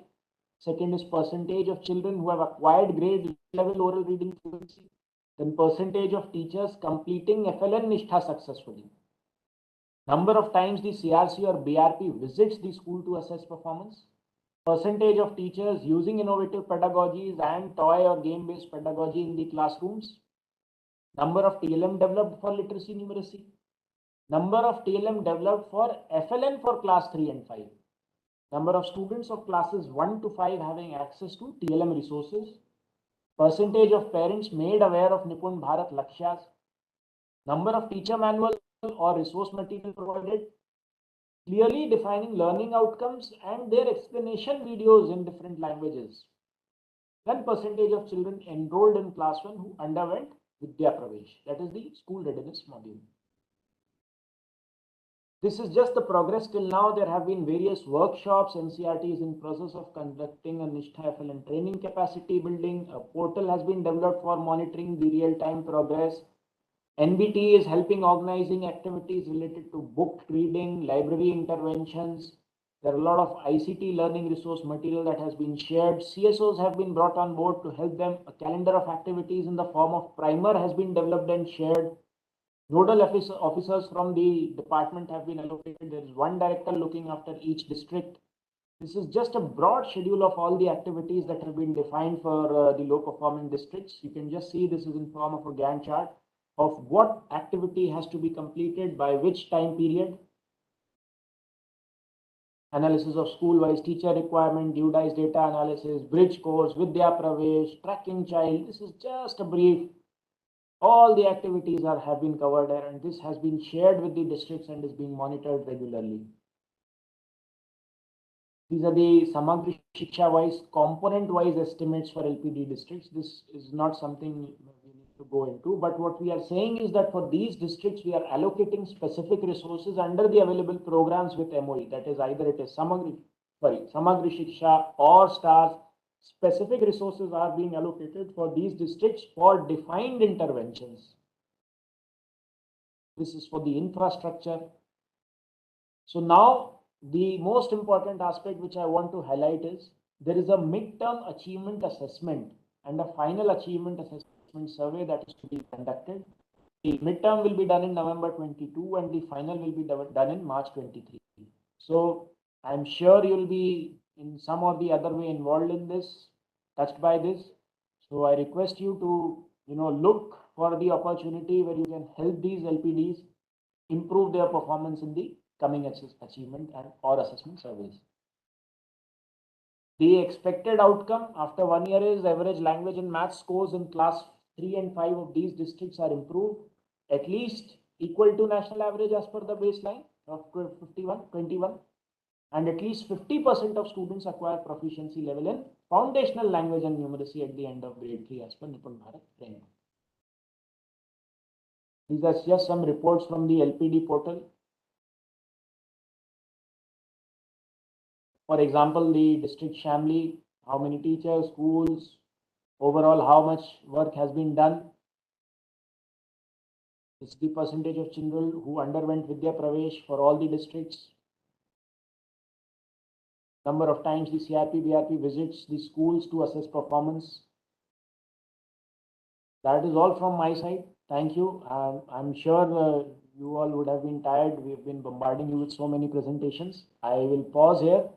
Second is percentage of children who have acquired grade level oral reading fluency. Then percentage of teachers completing FLN Nishtha successfully. Number of times the CRC or BRP visits the school to assess performance. Percentage of teachers using innovative pedagogies and toy or game-based pedagogy in the classrooms. Number of TLM developed for literacy numeracy. Number of TLM developed for FLN for class 3 and 5. Number of students of classes 1 to 5 having access to TLM resources. Percentage of parents made aware of NIPUN Bharat Lakshyas. Number of teacher manual or resource material provided. Clearly defining learning outcomes and their explanation videos in different languages. Then percentage of children enrolled in class 1 who underwent Vidya Pravesh. That is the school readiness module. This is just the progress till now. There have been various workshops. NCRT is in process of conducting a Nishtha FLN training capacity building. A portal has been developed for monitoring the real-time progress. NBT is helping organizing activities related to book reading, library interventions. There are a lot of ICT learning resource material that has been shared. CSOs have been brought on board to help them. A calendar of activities in the form of primer has been developed and shared. Nodal officers from the department have been allocated. There is one director looking after each district. This is just a broad schedule of all the activities that have been defined for the low performing districts. You can just see this is in form of a Gantt chart of what activity has to be completed by which time period. Analysis of school-wise teacher requirement, due dice data analysis, bridge course, Vidya Pravesh, tracking child. This is just a brief. All the activities have been covered there, and this has been shared with the districts and is being monitored regularly. These are the Samagri Shiksha-wise, component-wise estimates for LPD districts. This is not something we need to go into, but what we are saying is that for these districts, we are allocating specific resources under the available programs with MOE. That is either it is Samagri Shiksha or STARS. Specific resources are being allocated for these districts for defined interventions. This is for the infrastructure. So now the most important aspect which I want to highlight is there is a midterm achievement assessment and a final achievement assessment survey that is to be conducted. The midterm will be done in November 22 and the final will be done in March 23. So I'm sure you'll be in some or the other way involved in this, touched by this. So I request you to, look for the opportunity where you can help these LPDs improve their performance in the coming achievement and or assessment surveys. The expected outcome after 1 year is average language and math scores in class 3 and 5 of these districts are improved at least equal to national average as per the baseline of 21, and at least 50% of students acquire proficiency level in foundational language and numeracy at the end of grade 3 as per NIPUN Bharat framework. These are just some reports from the LPD portal. For example, the district Shamli, how many teachers, schools, overall how much work has been done. It's the percentage of children who underwent Vidya Pravesh for all the districts. Number of times the CRP, BRP visits the schools to assess performance. That is all from my side. Thank you. I'm sure you all would have been tired. We've been bombarding you with so many presentations. I will pause here.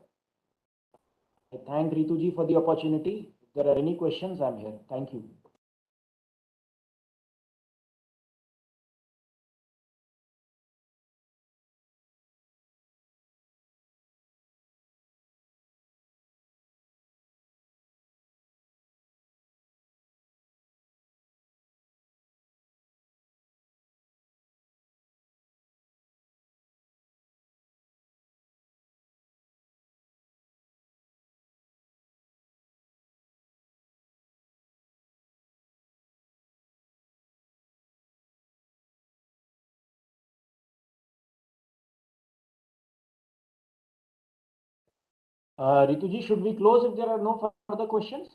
I thank Rituji for the opportunity. If there are any questions, I'm here. Thank you. Rituji, should we close if there are no further questions?